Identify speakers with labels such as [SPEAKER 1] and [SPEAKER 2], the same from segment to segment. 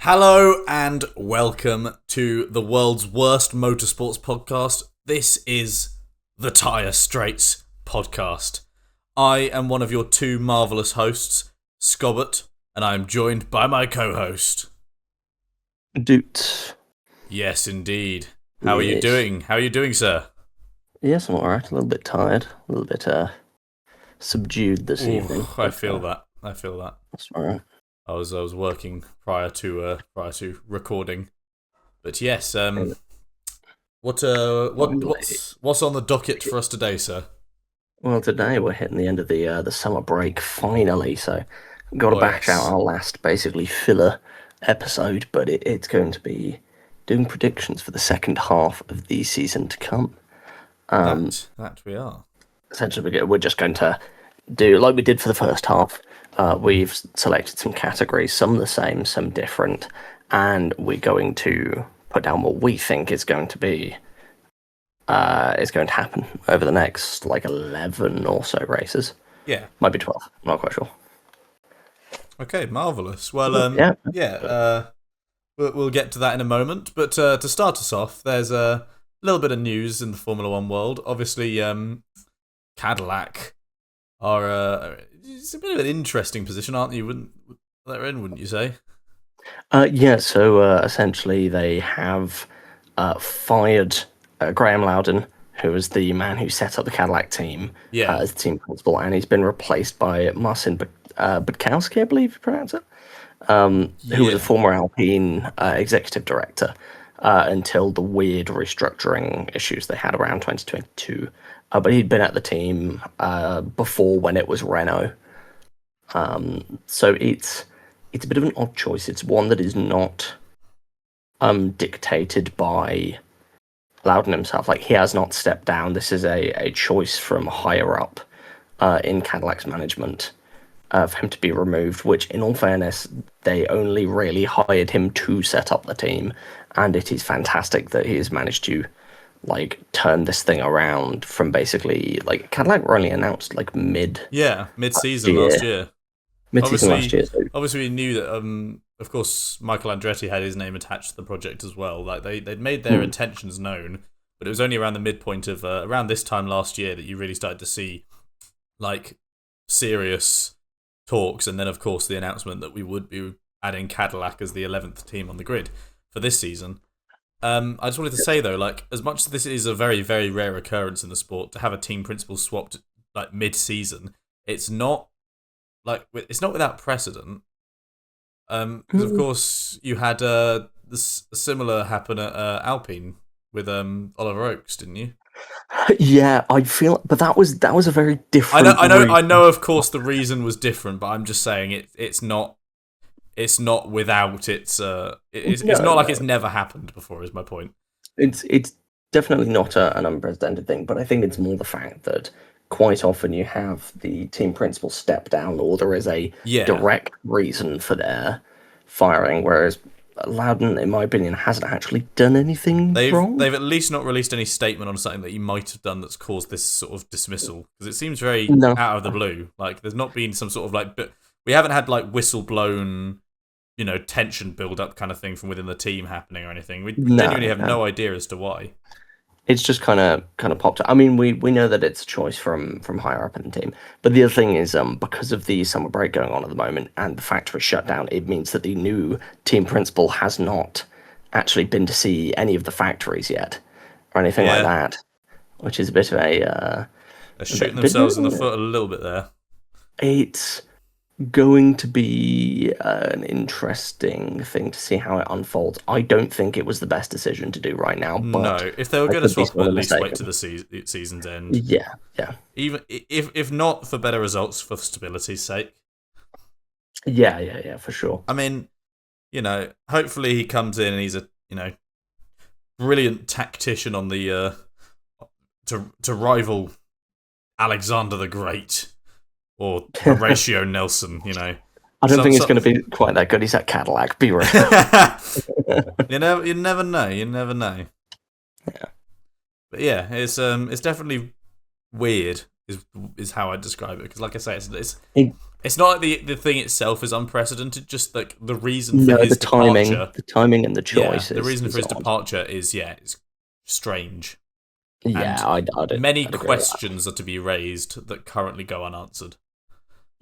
[SPEAKER 1] Hello and welcome to the world's worst motorsports podcast. This is the Tyre Straights podcast. I am one of your two marvellous hosts, Scobbert, and I am joined by my co-host,
[SPEAKER 2] Doots.
[SPEAKER 1] Yes, indeed. How are you doing? How are you doing, sir?
[SPEAKER 2] Yes, I'm alright. A little bit tired. A little bit subdued this evening.
[SPEAKER 1] I feel that. That's
[SPEAKER 2] alright.
[SPEAKER 1] I was working prior to recording, but yes. What's on the docket for us today, sir?
[SPEAKER 2] Well, today we're hitting the end of the summer break finally, so got to bash out our last basically filler episode, but it's going to be doing predictions for the second half of the season to come.
[SPEAKER 1] That we are.
[SPEAKER 2] Essentially, we're just going to do like we did for the first half. We've selected some categories, some the same, some different, and we're going to put down what we think is going to happen over the next 11 or so races.
[SPEAKER 1] Yeah,
[SPEAKER 2] might be 12. I'm not quite sure.
[SPEAKER 1] Okay, marvelous. Well, we'll get to that in a moment. But to start us off, there's a little bit of news in the Formula One world. Obviously, Cadillac are it's a bit of an interesting position, aren't you? Wouldn't you say?
[SPEAKER 2] So essentially they have fired Graham Loudon, who was the man who set up the Cadillac team as the team principal, and he's been replaced by Marcin Budkowski, I believe you pronounce it, who was a former Alpine executive director until the weird restructuring issues they had around 2022. But he'd been at the team before when it was Renault. So it's a bit of an odd choice. It's one that is not dictated by Loudon himself. Like, he has not stepped down. This is a choice from higher up in Cadillac's management for him to be removed, which, in all fairness, they only really hired him to set up the team. And it is fantastic that he has managed to turn this thing around from basically Cadillac were only announced
[SPEAKER 1] mid-season last year.
[SPEAKER 2] Obviously,
[SPEAKER 1] we knew that. Of course, Michael Andretti had his name attached to the project as well. They'd made their intentions known, but it was only around the midpoint of around this time last year that you really started to see serious talks, and then of course the announcement that we would be adding Cadillac as the 11th team on the grid for this season. I just wanted to say though, as much as this is a very, very rare occurrence in the sport, to have a team principal swapped mid-season, it's not without precedent. Because of course you had this similar happen at Alpine with Oliver Oakes, didn't you?
[SPEAKER 2] Yeah, I feel, but that was a very different.
[SPEAKER 1] I know. Of course, the reason was different, but I'm just saying it's not. It's not without it's not like it's never happened before, is my point.
[SPEAKER 2] It's definitely not an unprecedented thing, but I think it's more the fact that quite often you have the team principal step down, or there is a direct reason for their firing, whereas Loudon, in my opinion, hasn't actually done anything wrong.
[SPEAKER 1] They've at least not released any statement on something that he might have done that's caused this sort of dismissal, because it seems very out of the blue. There's not been some sort of but we haven't had whistle-blown, tension build-up kind of thing from within the team happening or anything. We genuinely have no idea as to why.
[SPEAKER 2] It's just kind of popped up. I mean, we know that it's a choice from higher up in the team, but the other thing is, because of the summer break going on at the moment and the factory shutdown, it means that the new team principal has not actually been to see any of the factories yet or anything like that, which is a bit of
[SPEAKER 1] they're shooting themselves in the foot a little bit there.
[SPEAKER 2] It's going to be an interesting thing to see how it unfolds. I don't think it was the best decision to do right now. But
[SPEAKER 1] no, if they were going to swap, at least wait to the season's end.
[SPEAKER 2] Yeah.
[SPEAKER 1] Even if not for better results, for stability's sake.
[SPEAKER 2] Yeah, for sure.
[SPEAKER 1] I mean, hopefully he comes in and he's a brilliant tactician on the to rival Alexander the Great. Or Horatio Nelson,
[SPEAKER 2] I don't think it's going to be quite that good. He's at Cadillac. Be real.
[SPEAKER 1] You never know.
[SPEAKER 2] Yeah.
[SPEAKER 1] But yeah, it's definitely weird. Is how I describe it, because like I say, It's not like the thing itself is unprecedented. Just like the reason for
[SPEAKER 2] No,
[SPEAKER 1] his departure.
[SPEAKER 2] the timing, and the
[SPEAKER 1] Yeah,
[SPEAKER 2] choice
[SPEAKER 1] the reason
[SPEAKER 2] is
[SPEAKER 1] for his
[SPEAKER 2] odd.
[SPEAKER 1] departure is it's strange,
[SPEAKER 2] Yeah,
[SPEAKER 1] and many
[SPEAKER 2] I'd agree with that.
[SPEAKER 1] questions are to be raised that currently go unanswered.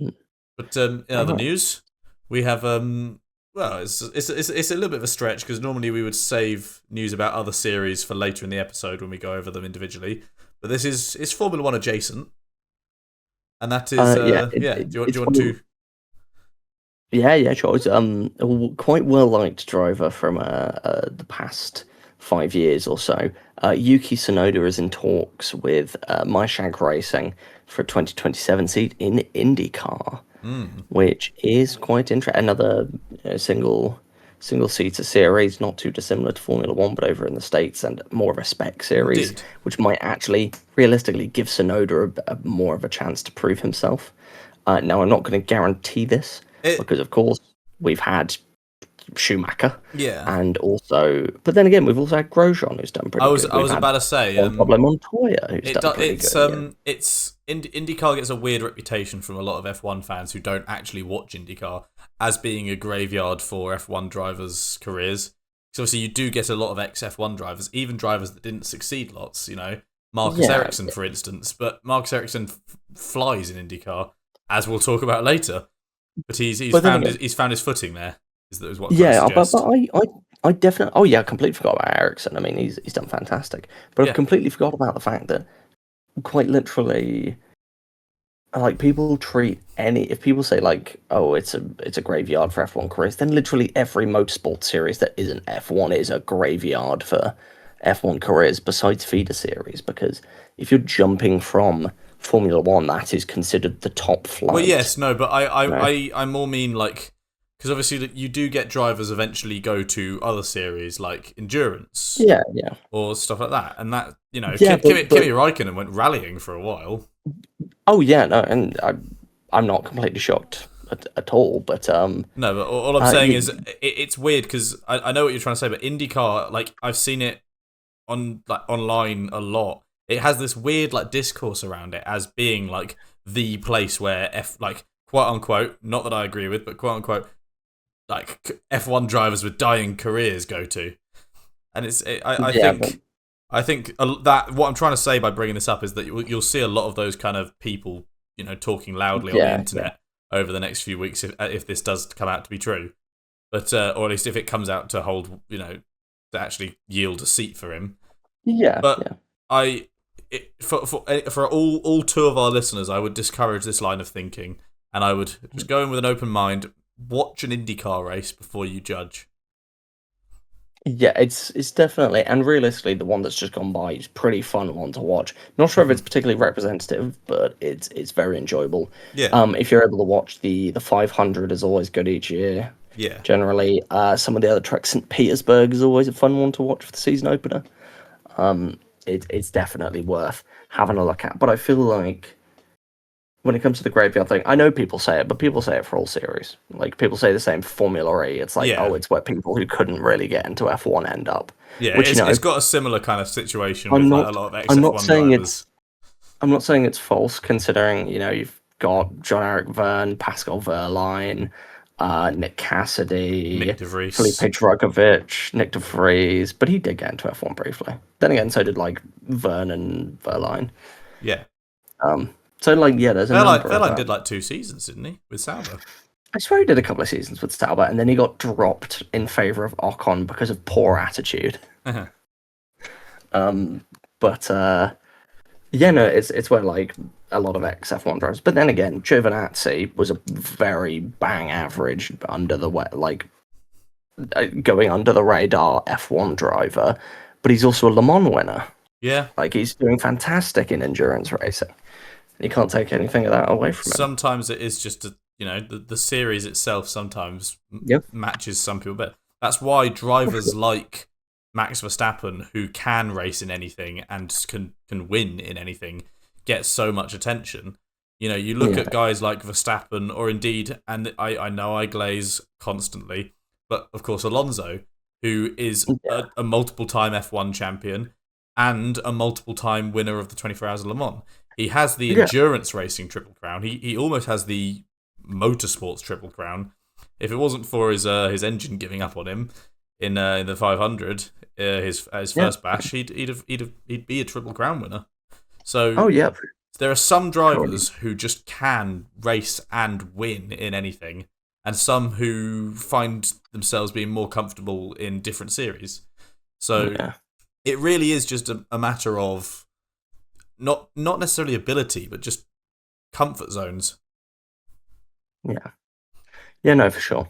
[SPEAKER 2] Mm.
[SPEAKER 1] But in other
[SPEAKER 2] Alright.
[SPEAKER 1] news, we have well, it's a little bit of a stretch because normally we would save news about other series for later in the episode when we go over them individually. But this is Formula One adjacent, and that is
[SPEAKER 2] Yeah,
[SPEAKER 1] yeah. Do
[SPEAKER 2] it's
[SPEAKER 1] you want
[SPEAKER 2] one.
[SPEAKER 1] to?
[SPEAKER 2] Yeah, sure. It's a quite well liked driver from the past 5 years or so. Yuki Tsunoda is in talks with MyShag Racing for a 2027 seat in IndyCar,
[SPEAKER 1] Mm,
[SPEAKER 2] which is quite interesting. Another single seater series, not too dissimilar to Formula One, but over in the States, and more of a spec series,
[SPEAKER 1] indeed.
[SPEAKER 2] which might actually realistically give Tsunoda more of a chance to prove himself. Now, I'm not going to guarantee this
[SPEAKER 1] It
[SPEAKER 2] because, of course, we've had Schumacher,
[SPEAKER 1] yeah.
[SPEAKER 2] and also, but then again, we've also had Grosjean, who's done
[SPEAKER 1] I
[SPEAKER 2] pretty
[SPEAKER 1] was
[SPEAKER 2] good.
[SPEAKER 1] I
[SPEAKER 2] We've
[SPEAKER 1] was
[SPEAKER 2] had
[SPEAKER 1] about to say
[SPEAKER 2] Juan Pablo Montoya, who's done pretty good. Yeah,
[SPEAKER 1] IndyCar gets a weird reputation from a lot of F1 fans who don't actually watch IndyCar as being a graveyard for F1 drivers' careers. So obviously you do get a lot of ex F1 drivers, even drivers that didn't succeed lots. Marcus
[SPEAKER 2] yeah,
[SPEAKER 1] Ericsson, for instance, but Marcus Ericsson flies in IndyCar, as we'll talk about later. But
[SPEAKER 2] but then again,
[SPEAKER 1] he's found his footing there. Is what I'm trying to
[SPEAKER 2] yeah, but
[SPEAKER 1] suggest.
[SPEAKER 2] I definitely. Oh yeah, I completely forgot about Ericsson. I mean, he's done fantastic, but I've
[SPEAKER 1] Yeah,
[SPEAKER 2] completely forgot about the fact that quite literally, like, people treat any, if people say like, oh, it's a graveyard for F1 careers, then literally every motorsport series that isn't F1 is a graveyard for F1 careers besides feeder series, because if you're jumping from Formula One, that is considered the top
[SPEAKER 1] well,
[SPEAKER 2] flight.
[SPEAKER 1] yes, no, but
[SPEAKER 2] You know?
[SPEAKER 1] I more mean like because obviously you do get drivers eventually go to other series like endurance
[SPEAKER 2] Yeah, yeah,
[SPEAKER 1] or stuff like that, and that
[SPEAKER 2] yeah,
[SPEAKER 1] Kimi Räikkönen went rallying for a while.
[SPEAKER 2] oh yeah, no, and I'm not completely shocked at all, but
[SPEAKER 1] No, but all I'm saying
[SPEAKER 2] you,
[SPEAKER 1] is it's weird because I know what you're trying to say, but IndyCar, like I've seen it on like online a lot. It has this weird like discourse around it as being like the place where like quote unquote, not that I agree with, but quote unquote like F1 drivers with dying careers go to. And
[SPEAKER 2] yeah, but
[SPEAKER 1] I think that what I'm trying to say by bringing this up is that you'll see a lot of those kind of people, talking loudly on the
[SPEAKER 2] yeah, yeah,
[SPEAKER 1] internet over the next few weeks if this does come out to be true. But or at least if it comes out to hold, to actually yield a seat for him.
[SPEAKER 2] yeah,
[SPEAKER 1] But
[SPEAKER 2] yeah.
[SPEAKER 1] for all two of our listeners, I would discourage this line of thinking, and I would just go in with an open mind. Watch an IndyCar race before you judge.
[SPEAKER 2] Yeah, it's definitely, and realistically, the one that's just gone by is pretty fun one to watch. Not sure if it's particularly representative, but it's very enjoyable.
[SPEAKER 1] Yeah,
[SPEAKER 2] If you're able to watch the 500 is always good each year.
[SPEAKER 1] yeah.
[SPEAKER 2] Generally, some of the other tracks, St. Petersburg is always a fun one to watch for the season opener. It's definitely worth having a look at. But I feel like when it comes to the graveyard thing, I know people say it, but people say it for all series. Like, people say the same for Formula E. It's like,
[SPEAKER 1] Yeah,
[SPEAKER 2] oh, it's where people who couldn't really get into F1 end up.
[SPEAKER 1] yeah.
[SPEAKER 2] Which,
[SPEAKER 1] It's got a similar kind of situation
[SPEAKER 2] I'm
[SPEAKER 1] with like a
[SPEAKER 2] not
[SPEAKER 1] lot of ex
[SPEAKER 2] I'm not
[SPEAKER 1] F1
[SPEAKER 2] saying
[SPEAKER 1] drivers.
[SPEAKER 2] it's false, considering, you've got John-Eric Verne, Pascal Wehrlein, Nick Cassidy,
[SPEAKER 1] Nick De
[SPEAKER 2] Felipe
[SPEAKER 1] Vries.
[SPEAKER 2] Drugovich, Nick De Vries, but he did get into F1 briefly. Then again, so did like Verne and Wehrlein.
[SPEAKER 1] Yeah,
[SPEAKER 2] So like, yeah, there's a number of
[SPEAKER 1] Verline did like 2 seasons, didn't he, with Sauber?
[SPEAKER 2] I swear he did a couple of seasons with Sauber, and then he got dropped in favor of Ocon because of poor attitude. But yeah, no, it's where like a lot of ex F1 drivers. But then again, Giovinazzi was a very bang average going under the radar F1 driver, but he's also a Le Mans winner.
[SPEAKER 1] Yeah.
[SPEAKER 2] Like, he's doing fantastic in endurance racing. You can't take anything of that away from him.
[SPEAKER 1] Sometimes it is just the series itself sometimes
[SPEAKER 2] Yep.
[SPEAKER 1] matches some people better. That's why drivers like Max Verstappen, who can race in anything and can win in anything, get so much attention. You look at guys like Verstappen, or indeed, and I know I glaze constantly, but of course Alonso, who is a multiple-time F1 champion and a multiple-time winner of the 24 Hours of Le Mans. He has the endurance racing triple crown. He almost has the motorsports Triple Crown. If it wasn't for his engine giving up on him in the 500, his first bash, he'd be a Triple Crown winner. So there are some drivers who just can race and win in anything, and some who find themselves being more comfortable in different series. So it really is just a matter of not necessarily ability, but just comfort zones.
[SPEAKER 2] Yeah, no, for sure.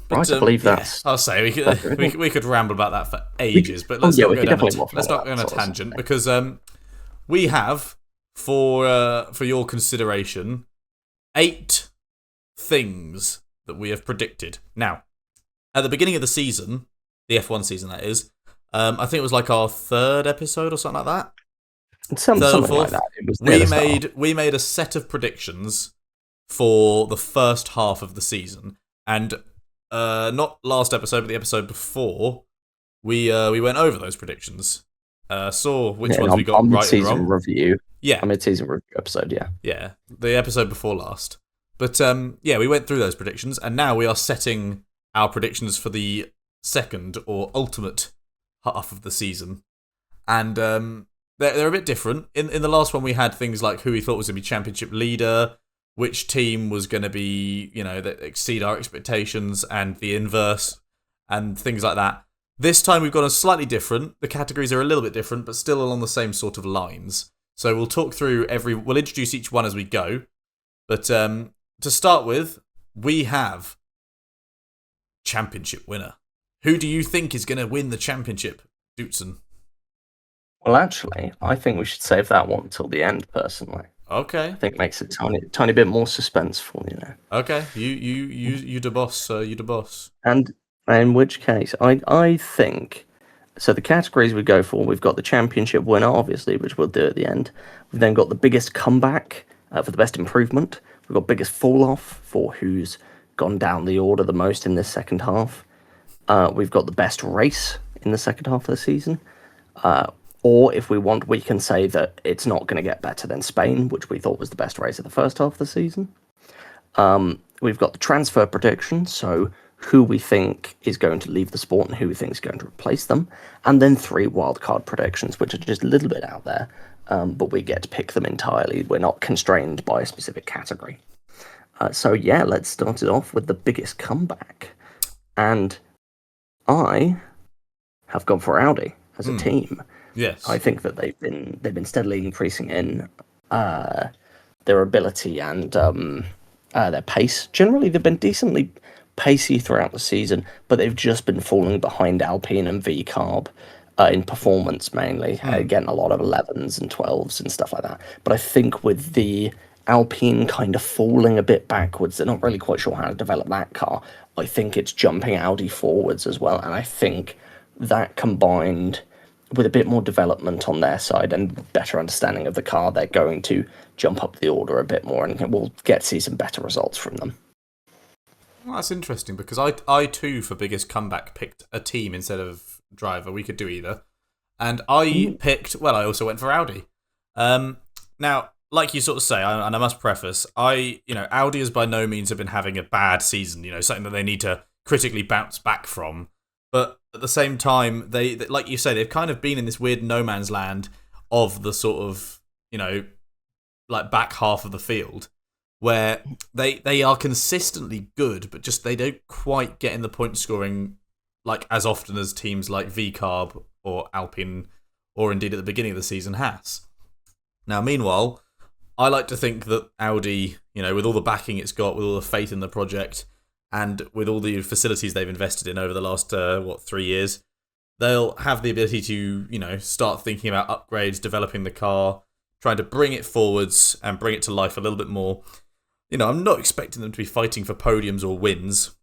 [SPEAKER 2] But, I believe that's.
[SPEAKER 1] I'll say we could ramble about that for ages, but let's not go on a tangent because we have for your consideration 8 things that we have predicted. Now, at the beginning of the season, the F1 season that is, I think it was like our 3rd episode or something like that.
[SPEAKER 2] Something like that.
[SPEAKER 1] We made a set of predictions for the first half of the season, and not last episode, but the episode before, we went over those predictions, saw which ones we got right and wrong.
[SPEAKER 2] Review. Yeah, a mid-season review episode.
[SPEAKER 1] Yeah, the episode before last. But we went through those predictions, and now we are setting our predictions for the second or ultimate half of the season, and they're a bit different. In the last one, we had things like who we thought was going to be championship leader, which team was going to be, that exceed our expectations, and the inverse, and things like that. This time we've got a slightly different. The categories are a little bit different, but still along the same sort of lines. So we'll talk through we'll introduce each one as we go. But to start with, we have championship winner. Who do you think is going to win the championship, Dootson?
[SPEAKER 2] Well, actually, I think we should save that one until the end, personally.
[SPEAKER 1] Okay.
[SPEAKER 2] I think it makes it tiny bit more suspenseful,
[SPEAKER 1] Okay, you the boss, you the boss.
[SPEAKER 2] And in which case, I think, so the categories we go for, we've got the championship winner, obviously, which we'll do at the end. We've then got the biggest comeback for the best improvement. We've got biggest fall off for who's gone down the order the most in this second half. We've got the best race in the second half of the season. Or if we want, we can say that it's not going to get better than Spain, which we thought was the best race of the first half of the season. We've got the transfer predictions, so who we think is going to leave the sport and who we think is going to replace them. And then 3 wildcard predictions, which are just a little bit out there, but we get to pick them entirely. We're not constrained by a specific category. Let's start it off with the biggest comeback. And I have gone for Audi as a team.
[SPEAKER 1] Yes,
[SPEAKER 2] I think that they've been steadily increasing in their ability and their pace. Generally, they've been decently pacey throughout the season, but they've just been falling behind Alpine and VCarb in performance mainly, getting a lot of 11s and 12s and stuff like that. But I think with the Alpine kind of falling a bit backwards, they're not really quite sure how to develop that car. I think it's jumping Audi forwards as well, and I think that combined with a bit more development on their side and better understanding of the car, they're going to jump up the order a bit more, and we'll get to see some better results from them.
[SPEAKER 1] Well, that's interesting, because I too, for biggest comeback, picked a team instead of driver. We could do either. And I I also went for Audi. Now, like you sort of say, and I must preface, Audi has by no means have been having a bad season, something that they need to critically bounce back from. But at the same time, they like you say, they've kind of been in this weird no man's land of the sort of, like back half of the field, where they are consistently good, but just they don't quite get in the point scoring like as often as teams like VCarb or Alpine, or indeed at the beginning of the season has. Now, meanwhile, I like to think that Audi, with all the backing it's got, with all the faith in the project, and with all the facilities they've invested in over the last 3 years, they'll have the ability to start thinking about upgrades, developing the car, trying to bring it forwards and bring it to life a little bit more. I'm not expecting them to be fighting for podiums or wins,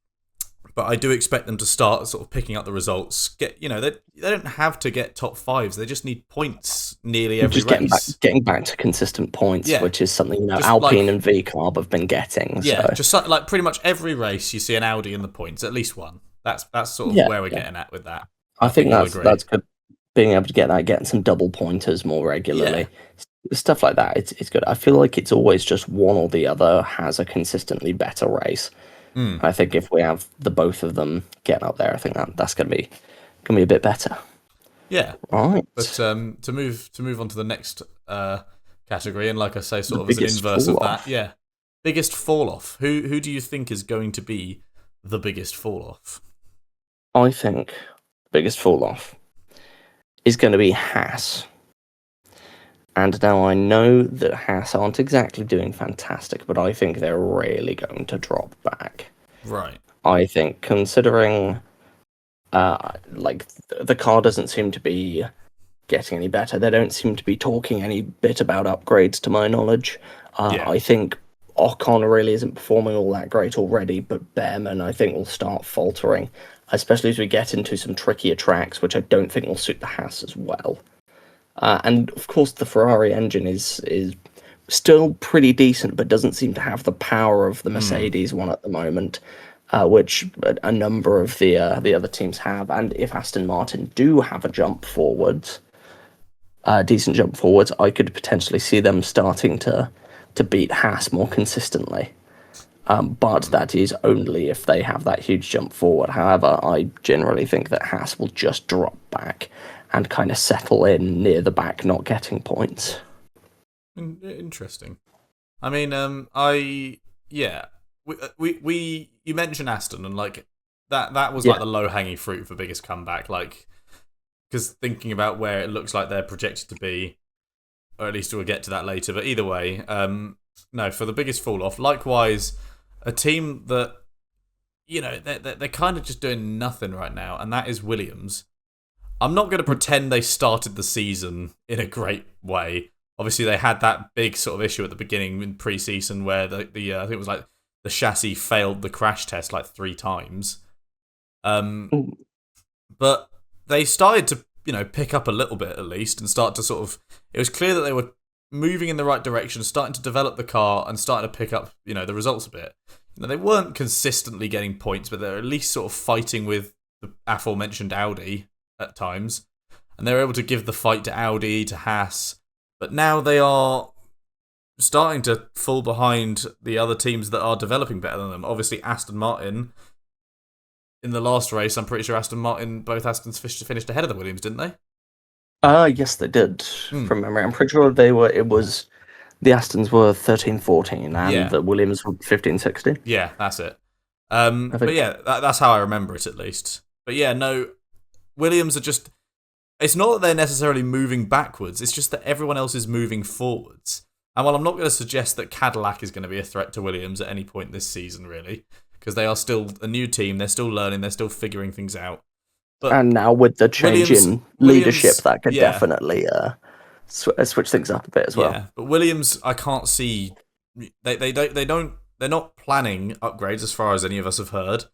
[SPEAKER 1] but I do expect them to start sort of picking up the results. They don't have to get top 5s; they just need points nearly every race.
[SPEAKER 2] Getting back to consistent points, which is something Alpine and VCarb have been getting.
[SPEAKER 1] Yeah, just like pretty much every race, you see an Audi in the points, at least one. That's sort of where we're getting at with that.
[SPEAKER 2] I think that's good. Being able to get that, getting some double pointers more regularly. stuff like that. It's good. I feel like it's always just one or the other has a consistently better race.
[SPEAKER 1] Mm.
[SPEAKER 2] I think if we have the both of them getting up there, I think that's gonna be a bit better.
[SPEAKER 1] Yeah.
[SPEAKER 2] Right.
[SPEAKER 1] But to move on to the next category, and like I say,
[SPEAKER 2] The
[SPEAKER 1] sort of as an
[SPEAKER 2] biggest
[SPEAKER 1] inverse
[SPEAKER 2] fall
[SPEAKER 1] of that,
[SPEAKER 2] off.
[SPEAKER 1] yeah, biggest fall off. Who do you think is going to be the biggest fall off?
[SPEAKER 2] I think the biggest fall off is going to be Haas. And now I know that Haas aren't exactly doing fantastic, but I think they're really going to drop back.
[SPEAKER 1] Right.
[SPEAKER 2] I think considering like the car doesn't seem to be getting any better. They don't seem to be talking any bit about upgrades to my knowledge.
[SPEAKER 1] Yeah.
[SPEAKER 2] I think Ocon really isn't performing all that great already, but Behrman I think will start faltering, especially as we get into some trickier tracks, which I don't think will suit the Haas as well. And of course, the Ferrari engine is still pretty decent, but doesn't seem to have the power of the Mercedes one at the moment, which a number of the other teams have. And if Aston Martin do have a jump forwards, decent jump forwards, I could potentially see them starting to beat Haas more consistently. But that is only if they have that huge jump forward. However, I generally think that Haas will just drop back and kind of settle in near the back, not getting points.
[SPEAKER 1] Interesting. I mean, you mentioned Aston, and like that was like the low hanging fruit for biggest comeback, like because thinking about where it looks like they're projected to be, or at least we'll get to that later. But either way, no, for the biggest fall off. Likewise, a team that they're kind of just doing nothing right now, and that is Williams. I'm not going to pretend they started the season in a great way. Obviously, they had that big sort of issue at the beginning in pre-season where the I think it was like the chassis failed the crash test like 3 times. But they started to pick up a little bit at least and start to sort of. It was clear that they were moving in the right direction, starting to develop the car and starting to pick up the results a bit. They weren't consistently getting points, but they're at least sort of fighting with the aforementioned Audi at times, and they were able to give the fight to Audi, to Haas. But now they are starting to fall behind the other teams that are developing better than them. Obviously, Aston Martin, in the last race, I'm pretty sure both Astons finished ahead of the Williams, didn't they?
[SPEAKER 2] Yes, they did. From memory, I'm pretty sure the Astons were 13-14 and the Williams were 15-16.
[SPEAKER 1] Yeah, that's it. But yeah, that's how I remember it at least. But yeah, no, Williams are just. It's not that they're necessarily moving backwards, it's just that everyone else is moving forwards. And while I'm not going to suggest that Cadillac is going to be a threat to Williams at any point this season, really, because they are still a new team, they're still learning, they're still figuring things out. But
[SPEAKER 2] and now with the change in leadership, that could definitely switch things up a bit as well.
[SPEAKER 1] Yeah, but Williams, I can't see. They're not planning upgrades as far as any of us have heard.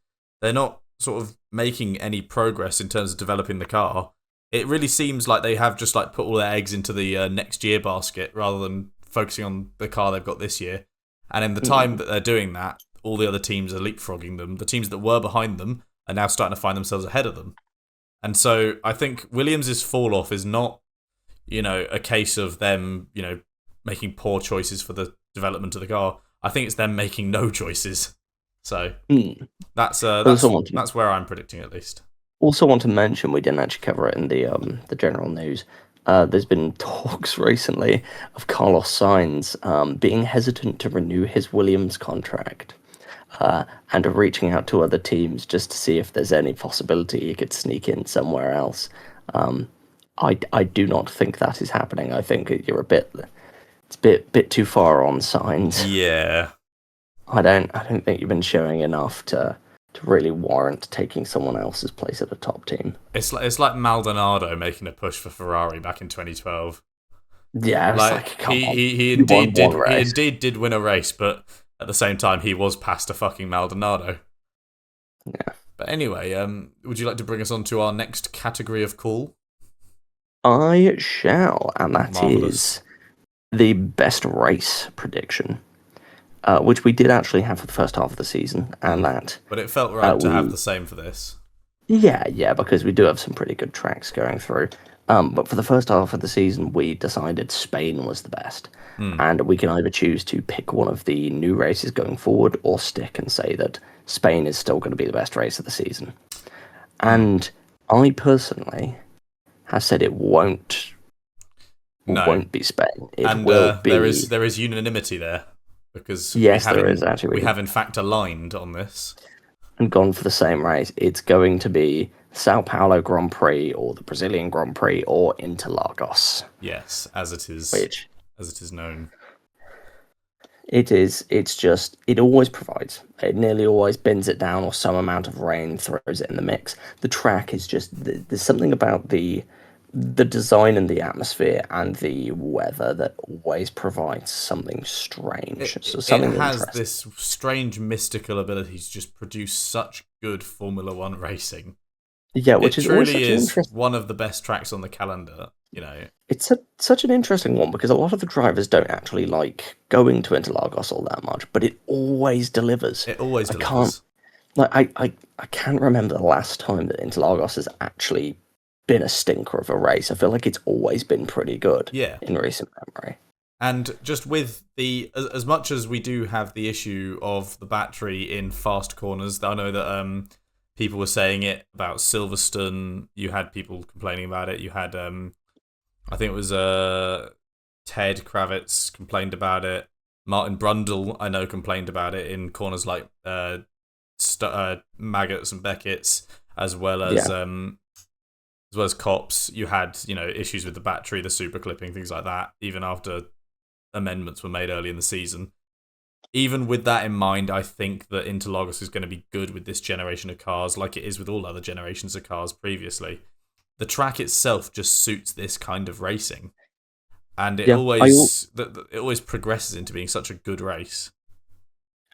[SPEAKER 1] They're not sort of making any progress in terms of developing the car. It really seems like they have just like put all their eggs into the next year basket rather than focusing on the car they've got this year. And in the time that they're doing that, all the other teams are leapfrogging them. The teams that were behind them are now starting to find themselves ahead of them. And so I think Williams' fall off is not, a case of them, making poor choices for the development of the car. I think it's them making no choices. So that's where I'm predicting at least.
[SPEAKER 2] Also want to mention, we didn't actually cover it in the general news. There's been talks recently of Carlos Sainz being hesitant to renew his Williams contract and of reaching out to other teams just to see if there's any possibility he could sneak in somewhere else. I do not think that is happening. I think it's a bit too far on Sainz.
[SPEAKER 1] Yeah.
[SPEAKER 2] I don't think you've been showing enough to really warrant taking someone else's place at a top team.
[SPEAKER 1] It's like Maldonado making a push for Ferrari back in 2012.
[SPEAKER 2] Yeah,
[SPEAKER 1] he indeed did win a race, but at the same time he was past a fucking Maldonado.
[SPEAKER 2] Yeah.
[SPEAKER 1] But anyway, would you like to bring us on to our next category of call?
[SPEAKER 2] I shall, and that is the best race prediction. Which we did actually have for the first half of the season, and that.
[SPEAKER 1] But it felt right to have the same for this.
[SPEAKER 2] Yeah, because we do have some pretty good tracks going through. But for the first half of the season, we decided Spain was the best.
[SPEAKER 1] Hmm.
[SPEAKER 2] And we can either choose to pick one of the new races going forward or stick and say that Spain is still going to be the best race of the season. And I personally have said it won't be Spain. It will be.
[SPEAKER 1] There is unanimity there because
[SPEAKER 2] yes, there is actually.
[SPEAKER 1] We have in fact aligned on this
[SPEAKER 2] and gone for the same race. It's going to be Sao Paulo Grand Prix or the Brazilian Grand Prix or Interlagos.
[SPEAKER 1] Yes, as it is known.
[SPEAKER 2] It is. It's just. It always provides. It nearly always bins it down, or some amount of rain throws it in the mix. The track is just. There's something about the design and the atmosphere and the weather that always provides something strange.
[SPEAKER 1] It has this strange mystical ability to just produce such good Formula One racing.
[SPEAKER 2] Yeah, which is
[SPEAKER 1] truly one of the best tracks on the calendar.
[SPEAKER 2] It's such an interesting one because a lot of the drivers don't actually like going to Interlagos all that much, but it always delivers.
[SPEAKER 1] It always delivers.
[SPEAKER 2] I can't remember the last time that Interlagos has actually been a stinker of a race. I feel like it's always been pretty good in recent memory.
[SPEAKER 1] And just with as much as we do have the issue of the battery in fast corners, I know that people were saying it about Silverstone. You had people complaining about it. You had I think it was Ted Kravitz complained about it. Martin Brundle, I know, complained about it in corners like Maggots and Beckett's, as well as Cops. You had issues with the battery, the super clipping, things like that. Even after amendments were made early in the season. Even with that in mind, I think that Interlagos is going to be good with this generation of cars, like it is with all other generations of cars previously. The track itself just suits this kind of racing, and it always progresses into being such a good race.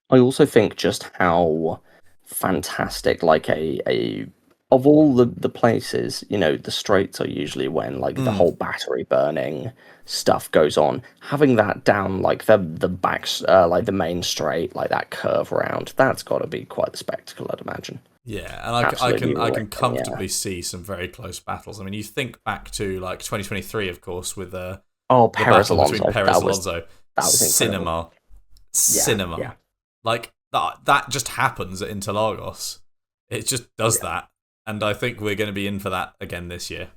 [SPEAKER 2] I also think just how fantastic, like of all the places, the straights are usually when the whole battery burning stuff goes on. Having that down the backs, the main straight, like that curve around, that's got to be quite the spectacle, I'd imagine.
[SPEAKER 1] Yeah, and I can comfortably see some very close battles. I mean, you think back to 2023, of course, with the
[SPEAKER 2] Perez
[SPEAKER 1] battle between
[SPEAKER 2] Alonso.
[SPEAKER 1] Perez Alonso.
[SPEAKER 2] That was
[SPEAKER 1] cinema.
[SPEAKER 2] Yeah.
[SPEAKER 1] Like that just happens at Interlagos. It just does that. And I think we're going to be in for that again this year.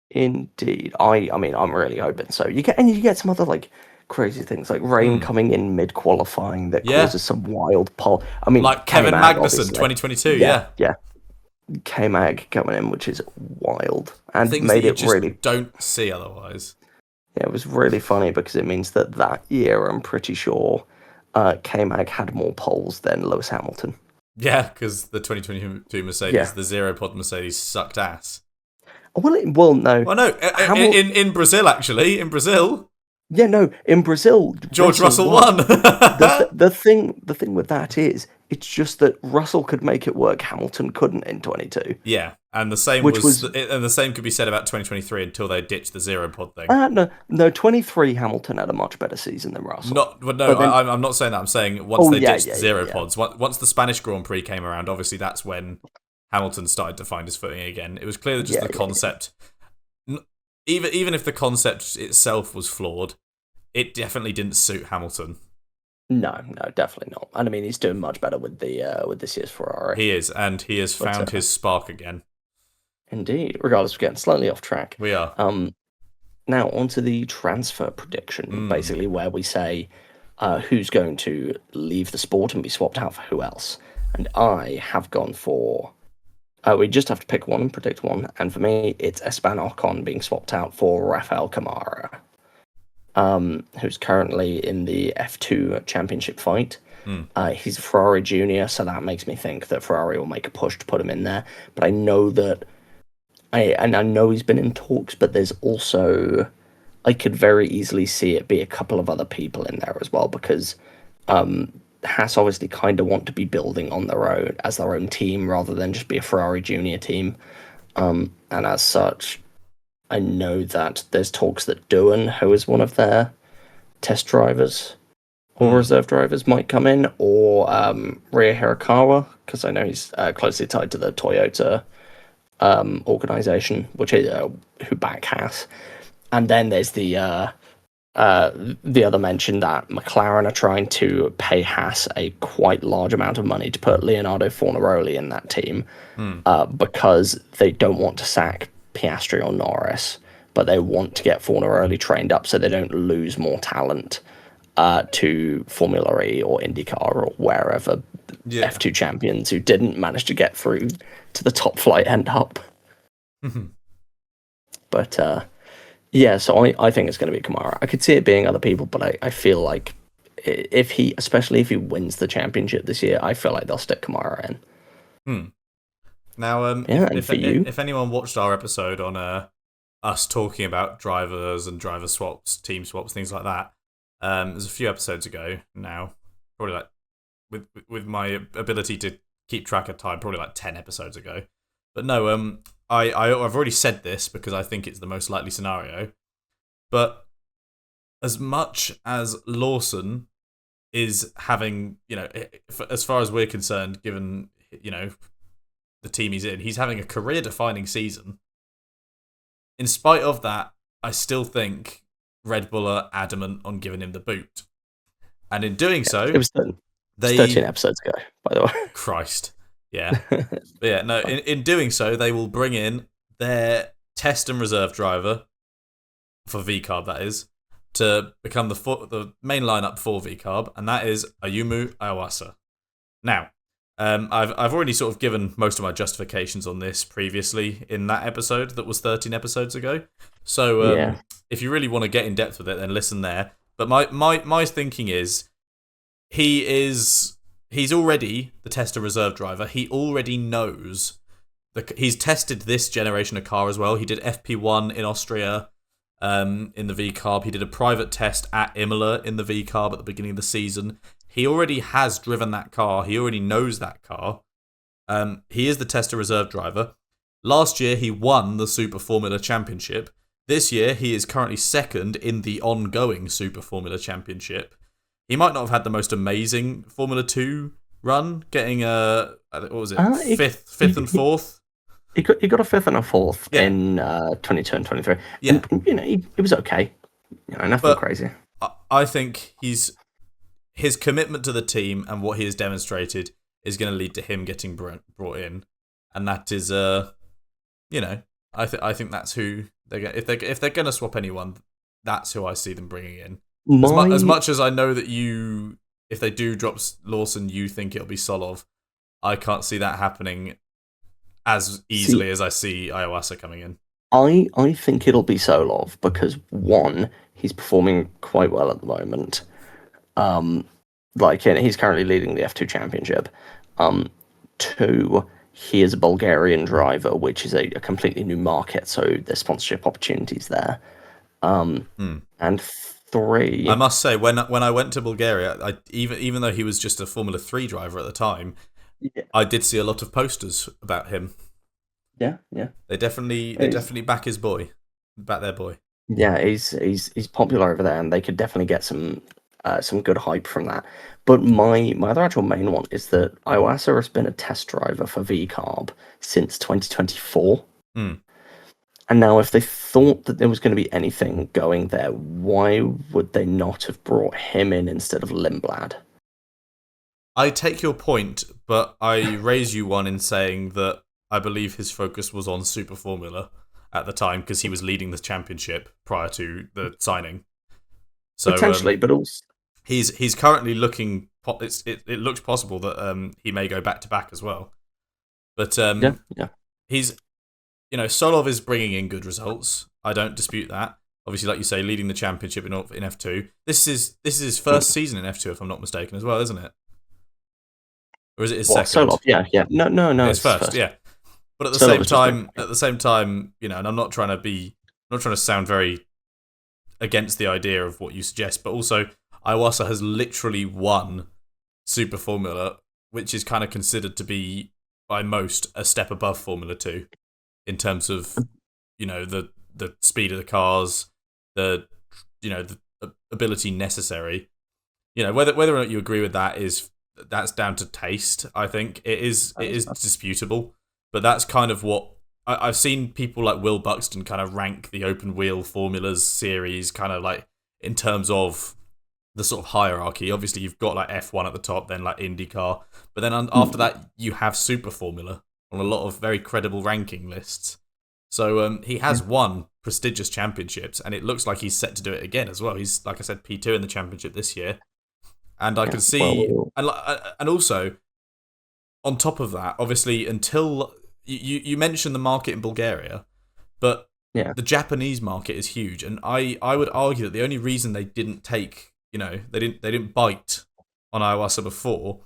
[SPEAKER 2] Indeed. I mean, I'm really hoping so. You get some other crazy things like rain coming in mid qualifying that causes some wild pole. I mean,
[SPEAKER 1] like Kevin Magnussen, 2022. Yeah.
[SPEAKER 2] K-Mag coming in, which is wild, and
[SPEAKER 1] things
[SPEAKER 2] made
[SPEAKER 1] that you
[SPEAKER 2] it
[SPEAKER 1] just
[SPEAKER 2] really
[SPEAKER 1] don't see otherwise.
[SPEAKER 2] Yeah, it was really funny because it means that year, I'm pretty sure, K-Mag had more poles than Lewis Hamilton.
[SPEAKER 1] Yeah, because the 2022 Mercedes, the zero pod Mercedes, sucked ass.
[SPEAKER 2] Well, no.
[SPEAKER 1] Well, no. In Brazil, actually, in Brazil.
[SPEAKER 2] Yeah, no. In Brazil,
[SPEAKER 1] George Russell won.
[SPEAKER 2] the thing with that is, it's just that Russell could make it work. Hamilton couldn't in 22.
[SPEAKER 1] Yeah, and the same and the same could be said about 2023 until they ditched the zero pod thing.
[SPEAKER 2] No. 23 Hamilton had a much better season than Russell.
[SPEAKER 1] I'm not saying that. I'm saying once they ditched zero pods, once the Spanish Grand Prix came around, obviously that's when Hamilton started to find his footing again. It was clear that just the concept, even if the concept itself was flawed, it definitely didn't suit Hamilton.
[SPEAKER 2] No, definitely not. And I mean, he's doing much better with this year's Ferrari.
[SPEAKER 1] He is, and he has found his spark again.
[SPEAKER 2] Indeed. Regardless, we're getting slightly off track.
[SPEAKER 1] We are.
[SPEAKER 2] Now onto the transfer prediction, basically where we say who's going to leave the sport and be swapped out for who else. And I have gone for. We just have to pick one and predict one, and for me, it's Esteban Ocon being swapped out for Rafael Camara. Who's currently in the F2 championship fight. He's a Ferrari junior, so that makes me think that Ferrari will make a push to put him in there. But I know that, I know he's been in talks, but there's also, I could very easily see it be a couple of other people in there as well, because Haas obviously kind of want to be building on their own team rather than just be a Ferrari junior team. And as such, I know that there's talks that Doohan, who is one of their test drivers or reserve drivers, might come in, or Ryo Hirakawa, because I know he's closely tied to the Toyota organization, which is who back Haas, and then there's the other mention that McLaren are trying to pay Haas a quite large amount of money to put Leonardo Fornaroli in that team, because they don't want to sack Piastri or Norris, but they want to get Fornaroli trained up so they don't lose more talent to Formula E or IndyCar or wherever F2 champions who didn't manage to get through to the top flight end up. But yeah, so I think it's going to be Kamara. I could see it being other people, but I feel like especially if he wins the championship this year, I feel like they'll stick Kamara in.
[SPEAKER 1] Now, if anyone watched our episode on us talking about drivers and driver swaps, team swaps, things like that, there's a few episodes ago now, probably like with my ability to keep track of time, probably like 10 episodes ago. But no, I've already said this because I think it's the most likely scenario. But as much as Lawson is having, as far as we're concerned, given, the team he's in, he's having a career-defining season. In spite of that, I still think Red Bull are adamant on giving him the boot. And in doing so...
[SPEAKER 2] It was 13 episodes ago, by the way.
[SPEAKER 1] Christ. Yeah. But yeah, no, in doing so, they will bring in their test and reserve driver, for VCARB that is, to become the main lineup for VCARB, and that is Ayumu Iwasa. Now, I've already sort of given most of my justifications on this previously in that episode that was 13 episodes ago. So if you really want to get in depth with it, then listen there. But my thinking is he's already the tester reserve driver. He already knows he's tested this generation of car as well. He did FP1 in Austria in the VCARB. He did a private test at Imola in the VCARB at the beginning of the season. He already has driven that car. He already knows that car. He is the tester reserve driver. Last year, he won the Super Formula Championship. This year, he is currently second in the ongoing Super Formula Championship. He might not have had the most amazing Formula 2 run, getting fifth and fourth.
[SPEAKER 2] He got a fifth and a fourth in 22 and 23.
[SPEAKER 1] Yeah.
[SPEAKER 2] And, he was okay. Nothing crazy.
[SPEAKER 1] I think his commitment to the team and what he has demonstrated is going to lead to him getting brought in, and that is, I think that's who if they're going to swap anyone, that's who I see them bringing in. As much as I know that if they do drop Lawson, you think it'll be Solov, I can't see that happening as easily as I see Iwasa coming in.
[SPEAKER 2] I think it'll be Solov because, one, he's performing quite well at the moment. He's currently leading the F2 championship. Two, he is a Bulgarian driver, which is a completely new market, so there's sponsorship opportunities there. And three,
[SPEAKER 1] I must say, when I went to Bulgaria, even though he was just a Formula 3 driver at the time, I did see a lot of posters about him.
[SPEAKER 2] Yeah.
[SPEAKER 1] They definitely back their boy.
[SPEAKER 2] Yeah, he's popular over there, and they could definitely get some good hype from that. But my other actual main one is that Iwasa has been a test driver for VCARB since 2024. And now, if they thought that there was going to be anything going there, why would they not have brought him in instead of Lindblad?
[SPEAKER 1] I take your point, but I raise you one in saying that I believe his focus was on Super Formula at the time because he was leading the championship prior to the signing. So,
[SPEAKER 2] potentially, but also
[SPEAKER 1] he's currently looking. It looks possible that he may go back to back as well. But he's. Solov is bringing in good results. I don't dispute that. Obviously, like you say, leading the championship in F2. This is his first season in F2, if I'm not mistaken, as well, isn't it? Or is it his second?
[SPEAKER 2] Solov, yeah. No,
[SPEAKER 1] it's first, yeah. But at the same time, and I'm not trying to sound very against the idea of what you suggest, but also Iwasa has literally won Super Formula, which is kind of considered to be by most a step above Formula 2. In terms of, the speed of the cars, the ability necessary, whether or not you agree with that's down to taste. I think it is disputable, but that's kind of what I've seen people like Will Buxton kind of rank the open wheel formulas series kind of like in terms of the sort of hierarchy. Obviously, you've got like F1 at the top, then like IndyCar, but then after that, you have Super Formula on a lot of very credible ranking lists. So he has won prestigious championships, and it looks like he's set to do it again as well. He's, like I said, P2 in the championship this year, and I can see, and also on top of that, obviously, until you mentioned the market in Bulgaria, but the Japanese market is huge, and I would argue that the only reason they didn't take, they didn't bite on Iwasa before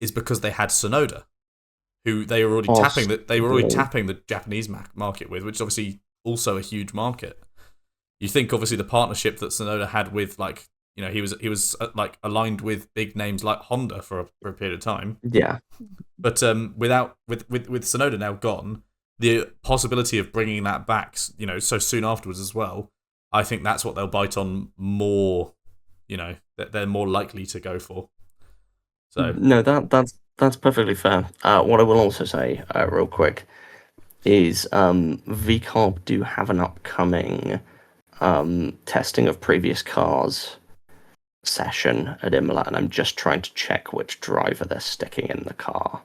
[SPEAKER 1] is because they had Sonoda, who they were already tapping the Japanese market with, which is obviously also a huge market. You think obviously the partnership that Sonoda had with he was like aligned with big names like Honda for a period of time.
[SPEAKER 2] Yeah.
[SPEAKER 1] But with Sonoda now gone, the possibility of bringing that back, so soon afterwards as well, I think that's what they'll bite on more. That they're more likely to go for. So
[SPEAKER 2] no, that's perfectly fair. What I will also say, real quick, is VCarb do have an upcoming testing of previous cars session at Imola, and I'm just trying to check which driver they're sticking in the car.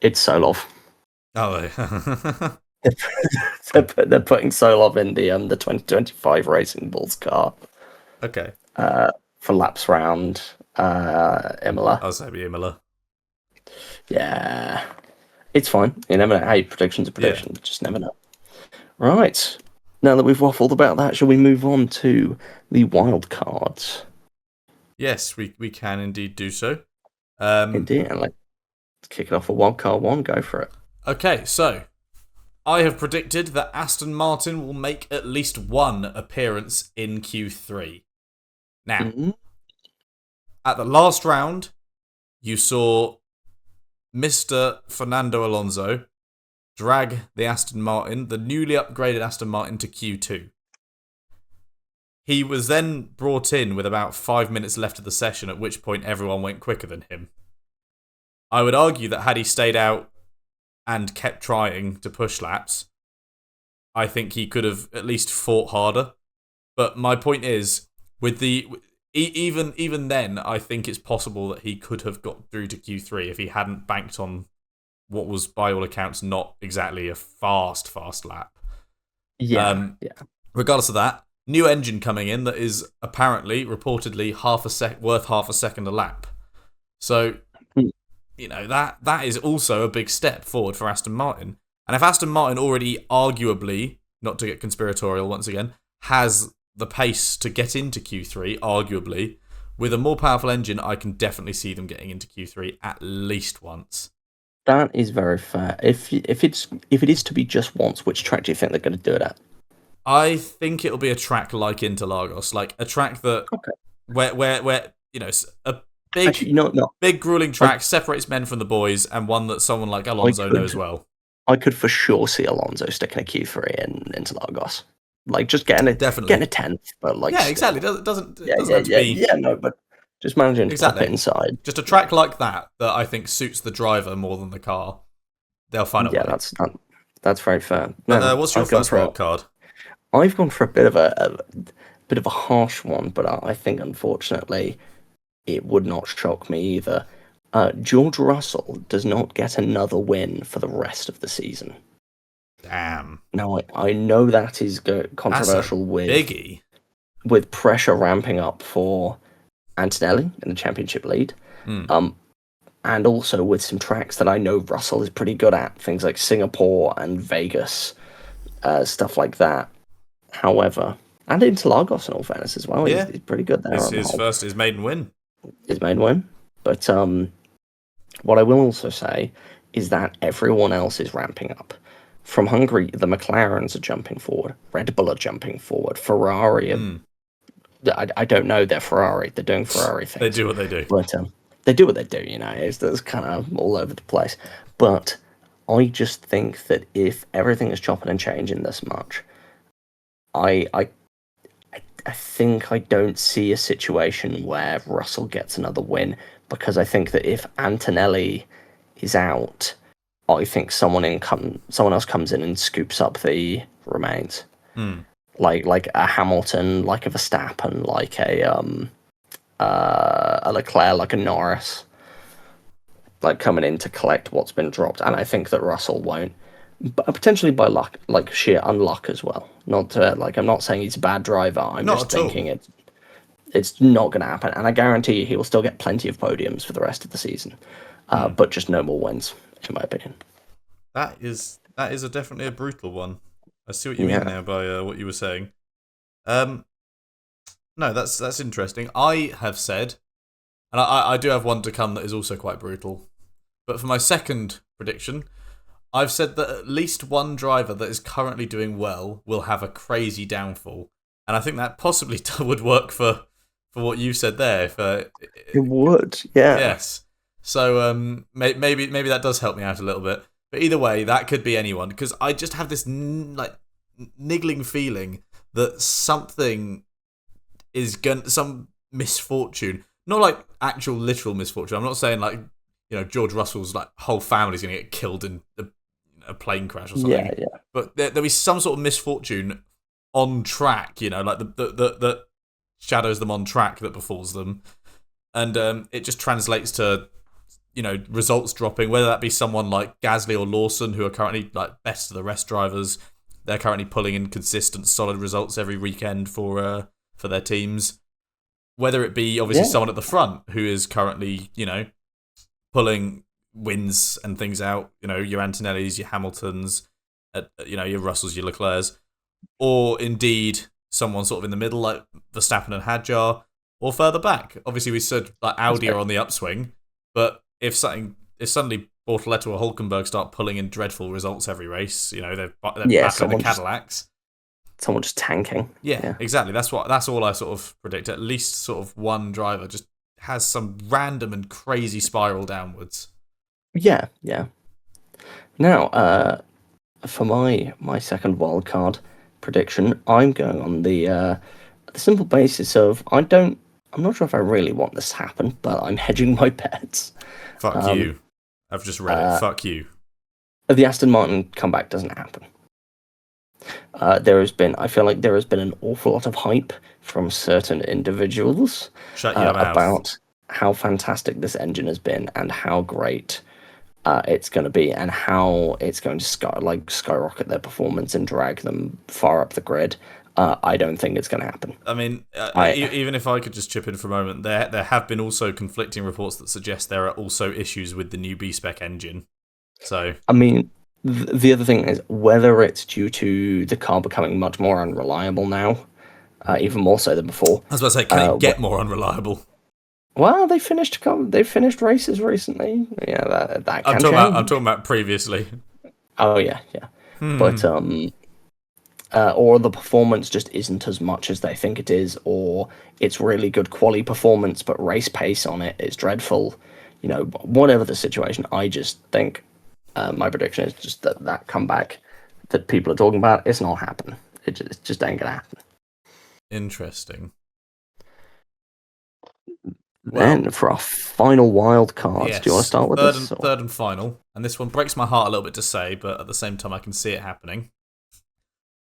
[SPEAKER 2] It's Solov.
[SPEAKER 1] Oh,
[SPEAKER 2] they're putting Solov in the 2025 Racing Bulls car.
[SPEAKER 1] Okay.
[SPEAKER 2] For laps round Imola.
[SPEAKER 1] I'll say Imola.
[SPEAKER 2] Yeah, it's fine. You never know. Hey, predictions are predictions. Just never know. Right. Now that we've waffled about that, shall we move on to the wild cards?
[SPEAKER 1] Yes, we can indeed do so.
[SPEAKER 2] Indeed. Let's kick it off with wild card 1. Go for it.
[SPEAKER 1] Okay, so I have predicted that Aston Martin will make at least one appearance in Q3. Now, at the last round, you saw Mr. Fernando Alonso drag the newly upgraded Aston Martin, to Q2. He was then brought in with about 5 minutes left of the session, at which point everyone went quicker than him. I would argue that had he stayed out and kept trying to push laps, I think he could have at least fought harder. But my point is, with even then, I think it's possible that he could have got through to Q3 if he hadn't banked on what was, by all accounts, not exactly a fast lap.
[SPEAKER 2] Yeah.
[SPEAKER 1] Regardless of that, new engine coming in that is reportedly worth half a second a lap. So, that is also a big step forward for Aston Martin. And if Aston Martin already arguably, not to get conspiratorial once again, has the pace to get into Q3, arguably, with a more powerful engine, I can definitely see them getting into Q3 at least once.
[SPEAKER 2] That is very fair. If it is to be just once, which track do you think they're going to do it at?
[SPEAKER 1] I think it'll be a track like Interlagos, like a track that where a big grueling track separates men from the boys, and one that someone like Alonso knows well.
[SPEAKER 2] I could for sure see Alonso sticking a Q3 in Interlagos, like just getting a 10th, but like
[SPEAKER 1] exactly. It doesn't have to be
[SPEAKER 2] but just managing to pop it inside.
[SPEAKER 1] Just a track like that I think suits the driver more than the car. They'll find a way.
[SPEAKER 2] Yeah, that's very fair.
[SPEAKER 1] What's your first wild card?
[SPEAKER 2] I've gone for a bit of a harsh one, but I think unfortunately it would not shock me either. George Russell does not get another win for the rest of the season.
[SPEAKER 1] Damn.
[SPEAKER 2] Now I know that is controversial with pressure ramping up for Antonelli in the championship lead, and also with some tracks that I know Russell is pretty good at, things like Singapore and Vegas, stuff like that. However, and Interlagos, in all fairness, as well, he's pretty good there.
[SPEAKER 1] His maiden win.
[SPEAKER 2] But what I will also say is that everyone else is ramping up. From Hungary, the McLarens are jumping forward, Red Bull are jumping forward, Ferrari. I don't know, they're Ferrari. They're doing Ferrari things.
[SPEAKER 1] They do what they do.
[SPEAKER 2] But they do what they do, It's kind of all over the place. But I just think that if everything is chopping and changing this much, I think I don't see a situation where Russell gets another win. because I think that if Antonelli is out, I think someone else comes in and scoops up the remains. Like a Hamilton, like a Verstappen, like a Leclerc, like a Norris, like coming in to collect what's been dropped. And I think that Russell won't, but potentially by luck, like sheer unluck as well. Not to, like, I'm not saying he's a bad driver. I'm just thinking it's not going to happen. And I guarantee you he will still get plenty of podiums for the rest of the season, but just no more wins, in my opinion.
[SPEAKER 1] That is definitely a brutal one. I see what you mean now by what you were saying. No, that's interesting. I have said, and I do have one to come that is also quite brutal. But for my second prediction, I've said that at least one driver that is currently doing well will have a crazy downfall. And I think that possibly would work for what you said there.
[SPEAKER 2] It would, yeah.
[SPEAKER 1] Yes. So maybe that does help me out a little bit. But either way, that could be anyone, because I just have this niggling feeling that something is some misfortune, not like actual literal misfortune. I'm not saying like, George Russell's like whole family's going to get killed in a plane crash or something.
[SPEAKER 2] Yeah.
[SPEAKER 1] But there'll be some sort of misfortune on track, like that shadows them on track that befalls them, and it just translates to results dropping, whether that be someone like Gasly or Lawson, who are currently like best of the rest drivers. They're currently pulling in consistent, solid results every weekend for their teams. Whether it be obviously someone at the front who is currently, pulling wins and things out, your Antonellis, your Hamiltons, your Russells, your Leclercs, or indeed someone sort of in the middle like Verstappen and Hadjar, or further back. Obviously, we said like Audi are on the upswing, but if suddenly Bortoleto or Hulkenberg start pulling in dreadful results every race, they're battling the Cadillacs.
[SPEAKER 2] Someone just tanking.
[SPEAKER 1] Yeah, exactly. That's all I sort of predict. At least sort of one driver just has some random and crazy spiral downwards.
[SPEAKER 2] Yeah. Now, for my second wildcard prediction, I'm going on the simple basis of I'm not sure if I really want this to happen, but I'm hedging my bets.
[SPEAKER 1] Fuck you. I've just read it. Fuck you.
[SPEAKER 2] The Aston Martin comeback doesn't happen. I feel like there has been an awful lot of hype from certain individuals about how fantastic this engine has been and how great it's going to be and how it's going to skyrocket their performance and drag them far up the grid. I don't think it's going to happen.
[SPEAKER 1] I mean, even if I could just chip in for a moment, there have been also conflicting reports that suggest there are also issues with the new B-Spec engine. So,
[SPEAKER 2] I mean, the other thing is whether it's due to the car becoming much more unreliable now, even more so than before.
[SPEAKER 1] I was about to say, can it get more unreliable?
[SPEAKER 2] Well, they finished races recently. Yeah, that can change.
[SPEAKER 1] I'm talking about previously.
[SPEAKER 2] Oh yeah. But or the performance just isn't as much as they think it is, or it's really good quality performance, but race pace on it is dreadful. Whatever the situation, I just think my prediction is just that comeback that people are talking about, it's not happening. It just ain't gonna happen.
[SPEAKER 1] Interesting.
[SPEAKER 2] Then for our final wild card, do you want to start with this?
[SPEAKER 1] Third and final, and this one breaks my heart a little bit to say, but at the same time I can see it happening.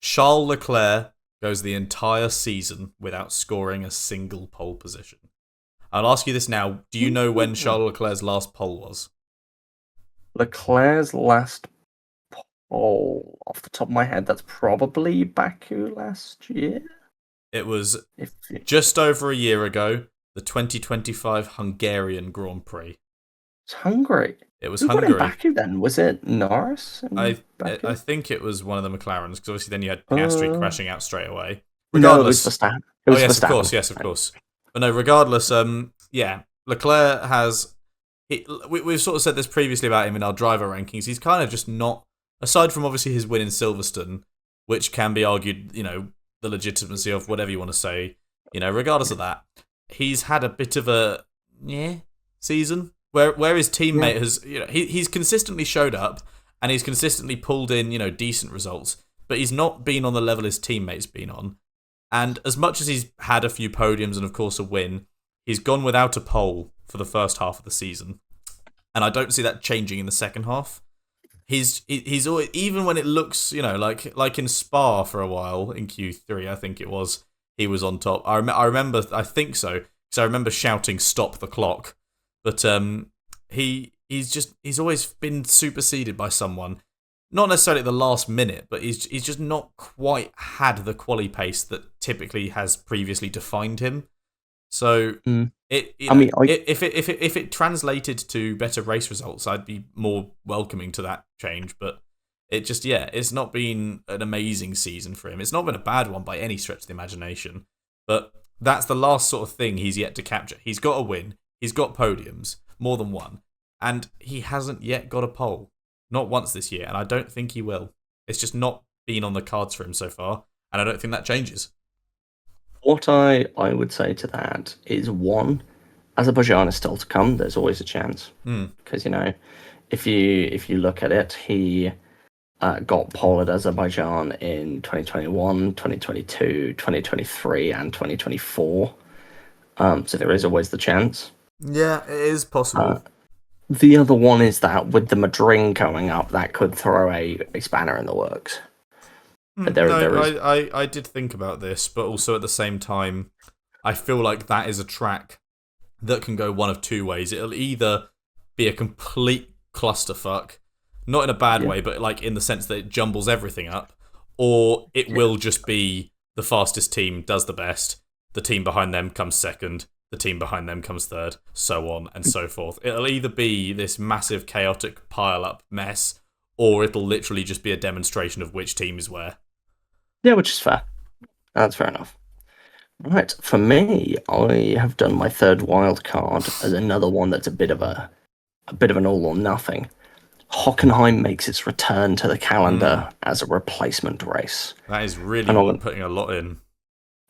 [SPEAKER 1] Charles Leclerc goes the entire season without scoring a single pole position. I'll ask you this now. Do you know when Charles Leclerc's last pole was?
[SPEAKER 2] Leclerc's last pole, off the top of my head, that's probably Baku last year?
[SPEAKER 1] It was just over a year ago, the 2025 Hungarian Grand Prix.
[SPEAKER 2] It's Hungary.
[SPEAKER 1] It was
[SPEAKER 2] Who
[SPEAKER 1] Hungary.
[SPEAKER 2] Got in Baku then? Was it Norris?
[SPEAKER 1] I think it was one of the McLarens, because obviously then you had Piastri crashing out straight away.
[SPEAKER 2] No, it was Verstappen.
[SPEAKER 1] Yes, of course. But no, regardless, Leclerc has... We've sort of said this previously about him in our driver rankings. He's kind of just not... Aside from obviously his win in Silverstone, which can be argued, the legitimacy of whatever you want to say, regardless of that, he's had a bit of a season where his teammate has, he's consistently showed up and he's consistently pulled in, decent results, but he's not been on the level his teammate's been on. And as much as he's had a few podiums and of course a win, he's gone without a pole for the first half of the season, and I don't see that changing in the second half. He's always, even when it looks, like in Spa for a while in Q3, I think it was, he was on top. I remember, I think so, because I remember shouting "Stop the clock," but he's always been superseded by someone. Not necessarily at the last minute, but he's just not quite had the quali pace that typically has previously defined him. So if it translated to better race results, I'd be more welcoming to that change. But it's not been an amazing season for him. It's not been a bad one by any stretch of the imagination. But that's the last sort of thing he's yet to capture. He's got a win. He's got podiums, more than one, and he hasn't yet got a pole. Not once this year, and I don't think he will. It's just not been on the cards for him so far, and I don't think that changes.
[SPEAKER 2] What I would say to that is, one, Azerbaijan is still to come. There's always a chance. Because, if you look at it, he got pole at Azerbaijan in 2021, 2022, 2023, and 2024. So there is always the chance.
[SPEAKER 1] Yeah, it is possible.
[SPEAKER 2] The other one is that with the Madrid going up, that could throw a spanner in the works.
[SPEAKER 1] I did think about this, but also at the same time, I feel like that is a track that can go one of two ways. It'll either be a complete clusterfuck, not in a bad way, but like in the sense that it jumbles everything up, or it will just be the fastest team does the best, the team behind them comes second, the team behind them comes third, so on and so forth. It'll either be this massive chaotic pile-up mess, or it'll literally just be a demonstration of which team is where.
[SPEAKER 2] Yeah, which is fair. That's fair enough. Right, for me, I have done my third wild card as another one that's a bit of an all or nothing. Hockenheim makes its return to the calendar as a replacement race.
[SPEAKER 1] That is really putting a lot in.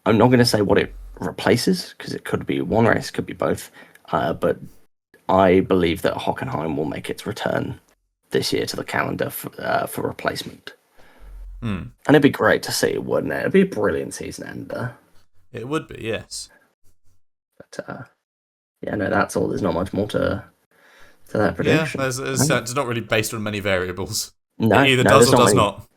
[SPEAKER 2] I'm not going to say what it replaces, because it could be one race, could be both, but I believe that Hockenheim will make its return this year to the calendar for replacement. And it'd be great to see, wouldn't it? It'd be a brilliant season ender.
[SPEAKER 1] It would be, yes.
[SPEAKER 2] But that's all. There's not much more to that prediction.
[SPEAKER 1] Yeah, it's not really based on many variables.
[SPEAKER 2] No,
[SPEAKER 1] it either does or does not.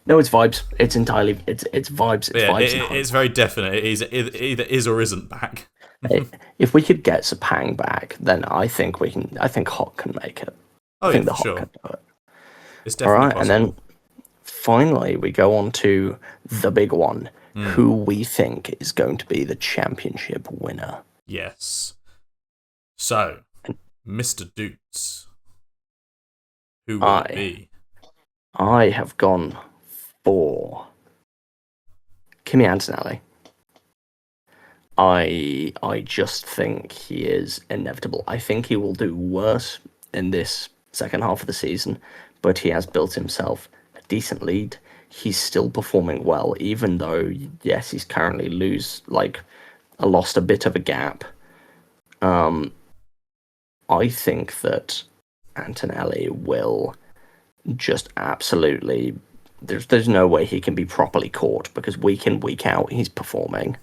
[SPEAKER 2] No, it's vibes. It's entirely it's vibes. It's vibes.
[SPEAKER 1] It's very definite. It either is or isn't back.
[SPEAKER 2] If we could get Sepang back, then I think we can. I think Hock can make it.
[SPEAKER 1] Oh,
[SPEAKER 2] I think
[SPEAKER 1] yeah, for sure. It's definitely
[SPEAKER 2] all right,
[SPEAKER 1] possible.
[SPEAKER 2] And then finally we go on to the big one. Who we think is going to be the championship winner.
[SPEAKER 1] Yes. So, Mr. Doots, who will it be?
[SPEAKER 2] I have gone for Kimi Antonelli. I just think he is inevitable. I think he will do worse in this second half of the season, but he has built himself a decent lead. He's still performing well, even though, yes, he's currently lost a bit of a gap. I think that Antonelli will just absolutely... There's no way he can be properly caught, because week in, week out, he's performing.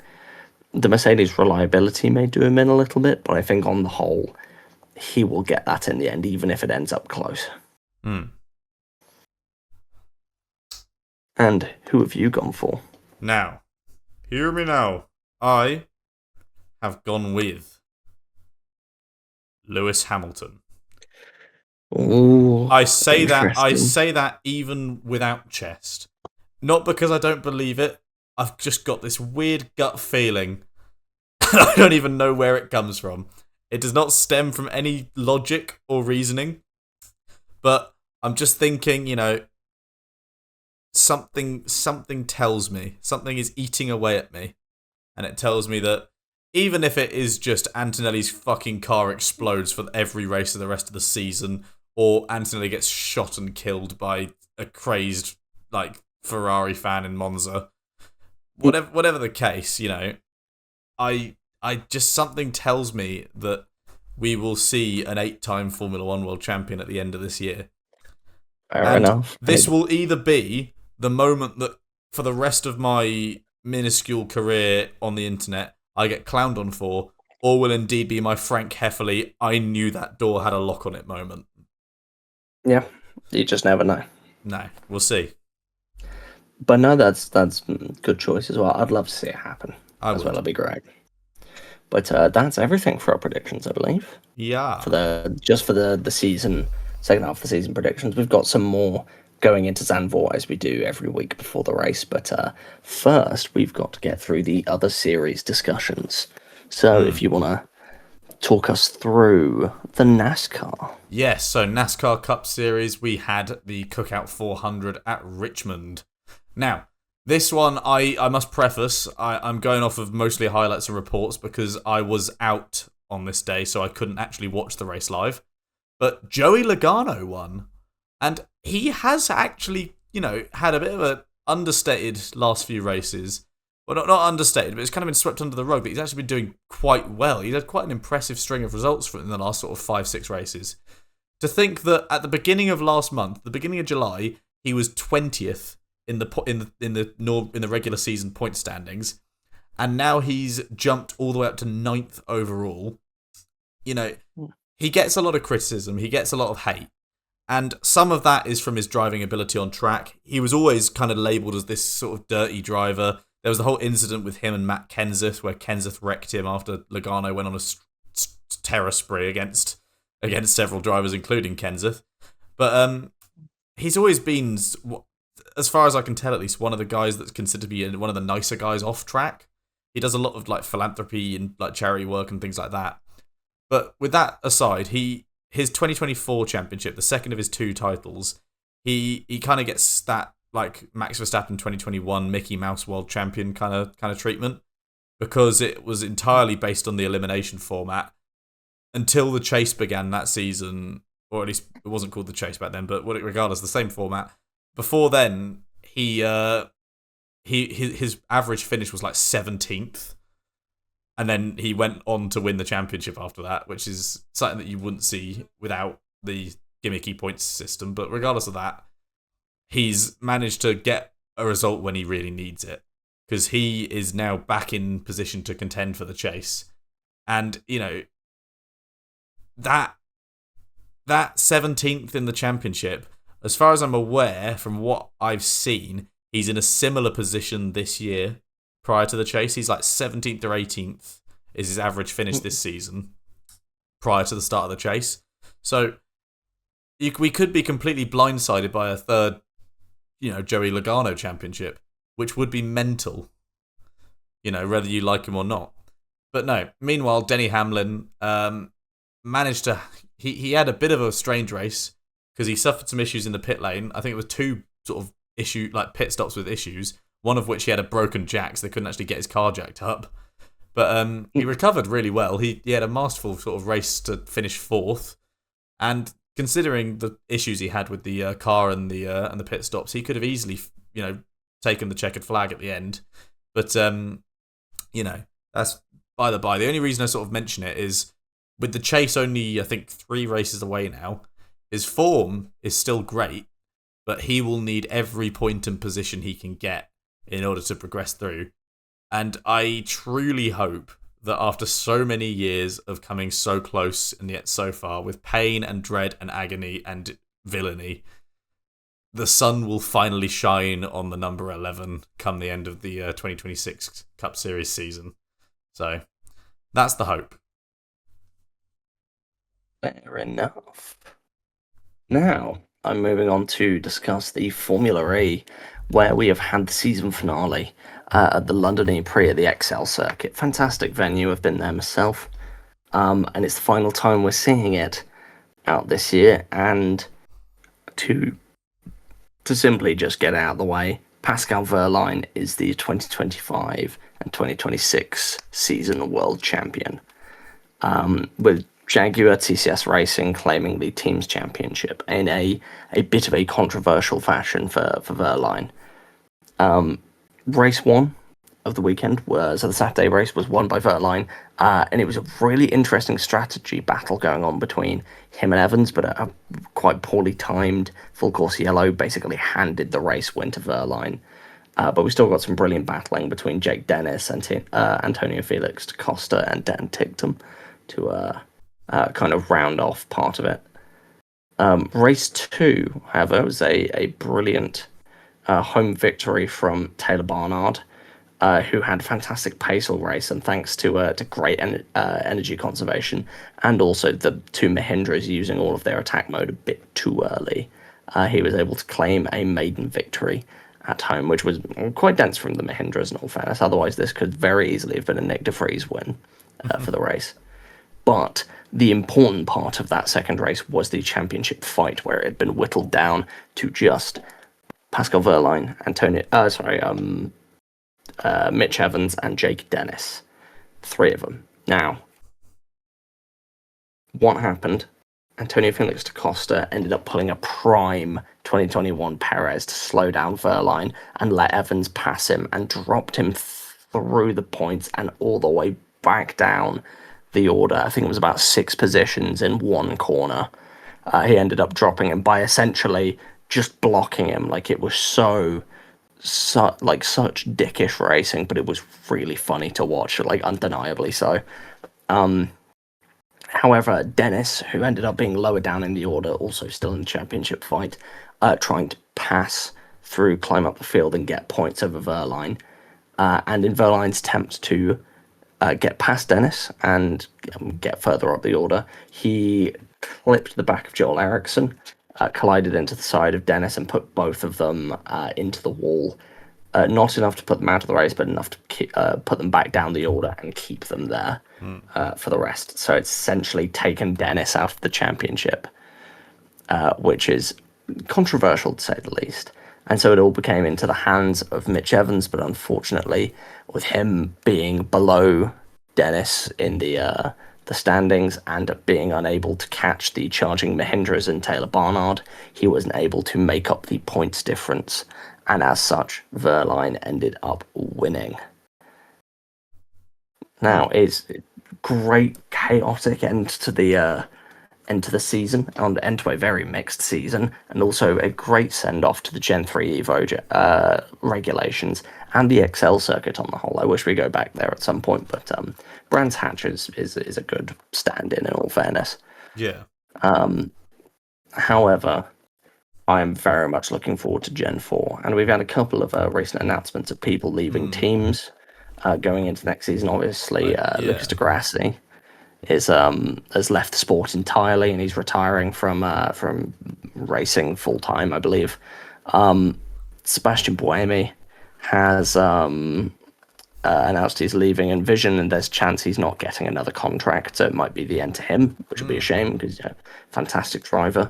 [SPEAKER 2] The Mercedes reliability may do him in a little bit, but I think on the whole, he will get that in the end, even if it ends up close. And who have you gone for?
[SPEAKER 1] Now, hear me now. I have gone with Lewis Hamilton.
[SPEAKER 2] Ooh,
[SPEAKER 1] I say that even without chest. Not because I don't believe it. I've just got this weird gut feeling. I don't even know where it comes from. It does not stem from any logic or reasoning. But I'm just thinking, something tells me, something is eating away at me, and it tells me that even if it is just Antonelli's fucking car explodes for every race of the rest of the season, or Antonelli gets shot and killed by a crazed Ferrari fan in Monza, whatever the case, I just, something tells me that we will see an 8-time Formula 1 world champion at the end of this year.
[SPEAKER 2] Fair enough.
[SPEAKER 1] This will either be the moment that, for the rest of my minuscule career on the internet, I get clowned on for, or will indeed be my Frank Heffley, I knew that door had a lock on it moment.
[SPEAKER 2] Yeah, you just never know.
[SPEAKER 1] No, we'll see.
[SPEAKER 2] But no, that's good choice as well. I'd love to see it happen as well. It'd be great. But that's everything for our predictions, I believe.
[SPEAKER 1] Yeah.
[SPEAKER 2] For the season, second half of the season predictions, we've got some more going into Zandvoort as we do every week before the race. But first, we've got to get through the other series discussions. So if you want to talk us through the NASCAR.
[SPEAKER 1] Yes, so NASCAR Cup Series, we had the Cookout 400 at Richmond. Now, this one, I must preface, I'm going off of mostly highlights and reports because I was out on this day, so I couldn't actually watch the race live. But Joey Logano won, and he has actually, had a bit of an understated last few races. Well, not understated, but it's kind of been swept under the rug, but he's actually been doing quite well. He's had quite an impressive string of results in the last sort of 5-6 races. To think that at the beginning of last month, the beginning of July, he was 20th in the regular season point standings, and now he's jumped all the way up to 9th overall. He gets a lot of criticism, he gets a lot of hate, and some of that is from his driving ability on track. He was always kind of labelled as this sort of dirty driver. There was the whole incident with him and Matt Kenseth, where Kenseth wrecked him after Logano went on a terror spree against several drivers, including Kenseth. But he's always been, as far as I can tell at least, one of the guys that's considered to be one of the nicer guys off track. He does a lot of philanthropy and charity work and things like that. But with that aside, his 2024 championship, the second of his 2 titles, he kind of gets that Max Verstappen 2021 Mickey Mouse World Champion kind of treatment, because it was entirely based on the elimination format until the chase began that season, or at least it wasn't called the chase back then, but regardless, the same format. Before then, his average finish was 17th, and then he went on to win the championship after that, which is something that you wouldn't see without the gimmicky points system. But regardless of that, he's managed to get a result when he really needs it, because he is now back in position to contend for the chase. And, that 17th in the championship, as far as I'm aware, from what I've seen, he's in a similar position this year prior to the chase. He's 17th or 18th is his average finish this season prior to the start of the chase. So we could be completely blindsided by a third, Joey Logano championship, which would be mental, whether you like him or not. But no, meanwhile, Denny Hamlin managed to... He had a bit of a strange race because he suffered some issues in the pit lane. I think it was 2 sort of pit stops with issues, one of which he had a broken jack, so they couldn't actually get his car jacked up. But he recovered really well. He had a masterful sort of race to finish 4th, and considering the issues he had with the car and the pit stops, he could have easily, taken the checkered flag at the end. But that's by the by. The only reason I sort of mention it is with the chase only, I think, 3 races away now, his form is still great, but he will need every point and position he can get in order to progress through. And I truly hope that after so many years of coming so close and yet so far, with pain and dread and agony and villainy, the sun will finally shine on the number 11 come the end of the 2026 Cup Series season. So that's the hope.
[SPEAKER 2] Fair enough. Now, I'm moving on to discuss the Formula E, where we have had the season finale at the London E Prix at the XL circuit. Fantastic venue, I've been there myself. And it's the final time we're seeing it out this year. And to simply just get out of the way, Pascal Wehrlein is the 2025 and 2026 season world champion, with Jaguar TCS Racing claiming the team's championship in a bit of a controversial fashion for Wehrlein. Race 1 of the weekend so the Saturday race was won by Wehrlein, and it was a really interesting strategy battle going on between him and Evans, but a quite poorly timed full course yellow basically handed the race win to Wehrlein. But we still got some brilliant battling between Jake Dennis and Antonio Felix da Costa and Dan Ticktum to kind of round off part of it. Race 2, however, was a brilliant home victory from Taylor Barnard, who had fantastic pace all race, and thanks to great energy conservation, and also the two Mahindras using all of their attack mode a bit too early, he was able to claim a maiden victory at home, which was quite dense from the Mahindras in all fairness. Otherwise, this could very easily have been a Nick de Vries win for the race. But the important part of that second race was the championship fight, where it had been whittled down to just Pascal Wehrlein, Mitch Evans, and Jake Dennis. 3 of them. Now, what happened? Antonio Felix da Costa ended up pulling a prime 2021 Perez to slow down Wehrlein and let Evans pass him, and dropped him through the points and all the way back down the order. I think it was about 6 positions in one corner. He ended up dropping him by essentially just blocking him. Like, it was such dickish racing, but it was really funny to watch, like undeniably so. However, Dennis, who ended up being lower down in the order, also still in the championship fight, trying to pass through, climb up the field, and get points over Wehrlein. And in Wehrlein's attempt to get past Dennis and get further up the order, he clipped the back of Joel Eriksson, collided into the side of Dennis, and put both of them into the wall. Not enough to put them out of the race, but enough to put them back down the order and keep them there for the rest. So it's essentially taken Dennis out of the championship, which is controversial to say the least. And so it all became into the hands of Mitch Evans, but unfortunately, with him being below Dennis in the standings and being unable to catch the charging Mahindras and Taylor Barnard, he wasn't able to make up the points difference, and as such, Wehrlein ended up winning. Now, it's great chaotic end to the season, and end to a very mixed season, and also a great send-off to the Gen 3 Evo regulations and the XL circuit on the whole. I wish we go back there at some point, but Brands Hatch is a good stand-in all fairness.
[SPEAKER 1] Yeah.
[SPEAKER 2] However, I'm very much looking forward to Gen 4, and we've had a couple of recent announcements of people leaving teams going into next season. Obviously, Lucas di Grassi has left the sport entirely, and he's retiring from racing full time, I believe. Sebastian Buemi has announced he's leaving Envision, and there's a chance he's not getting another contract, so it might be the end to him, which would be a shame because he's a fantastic driver.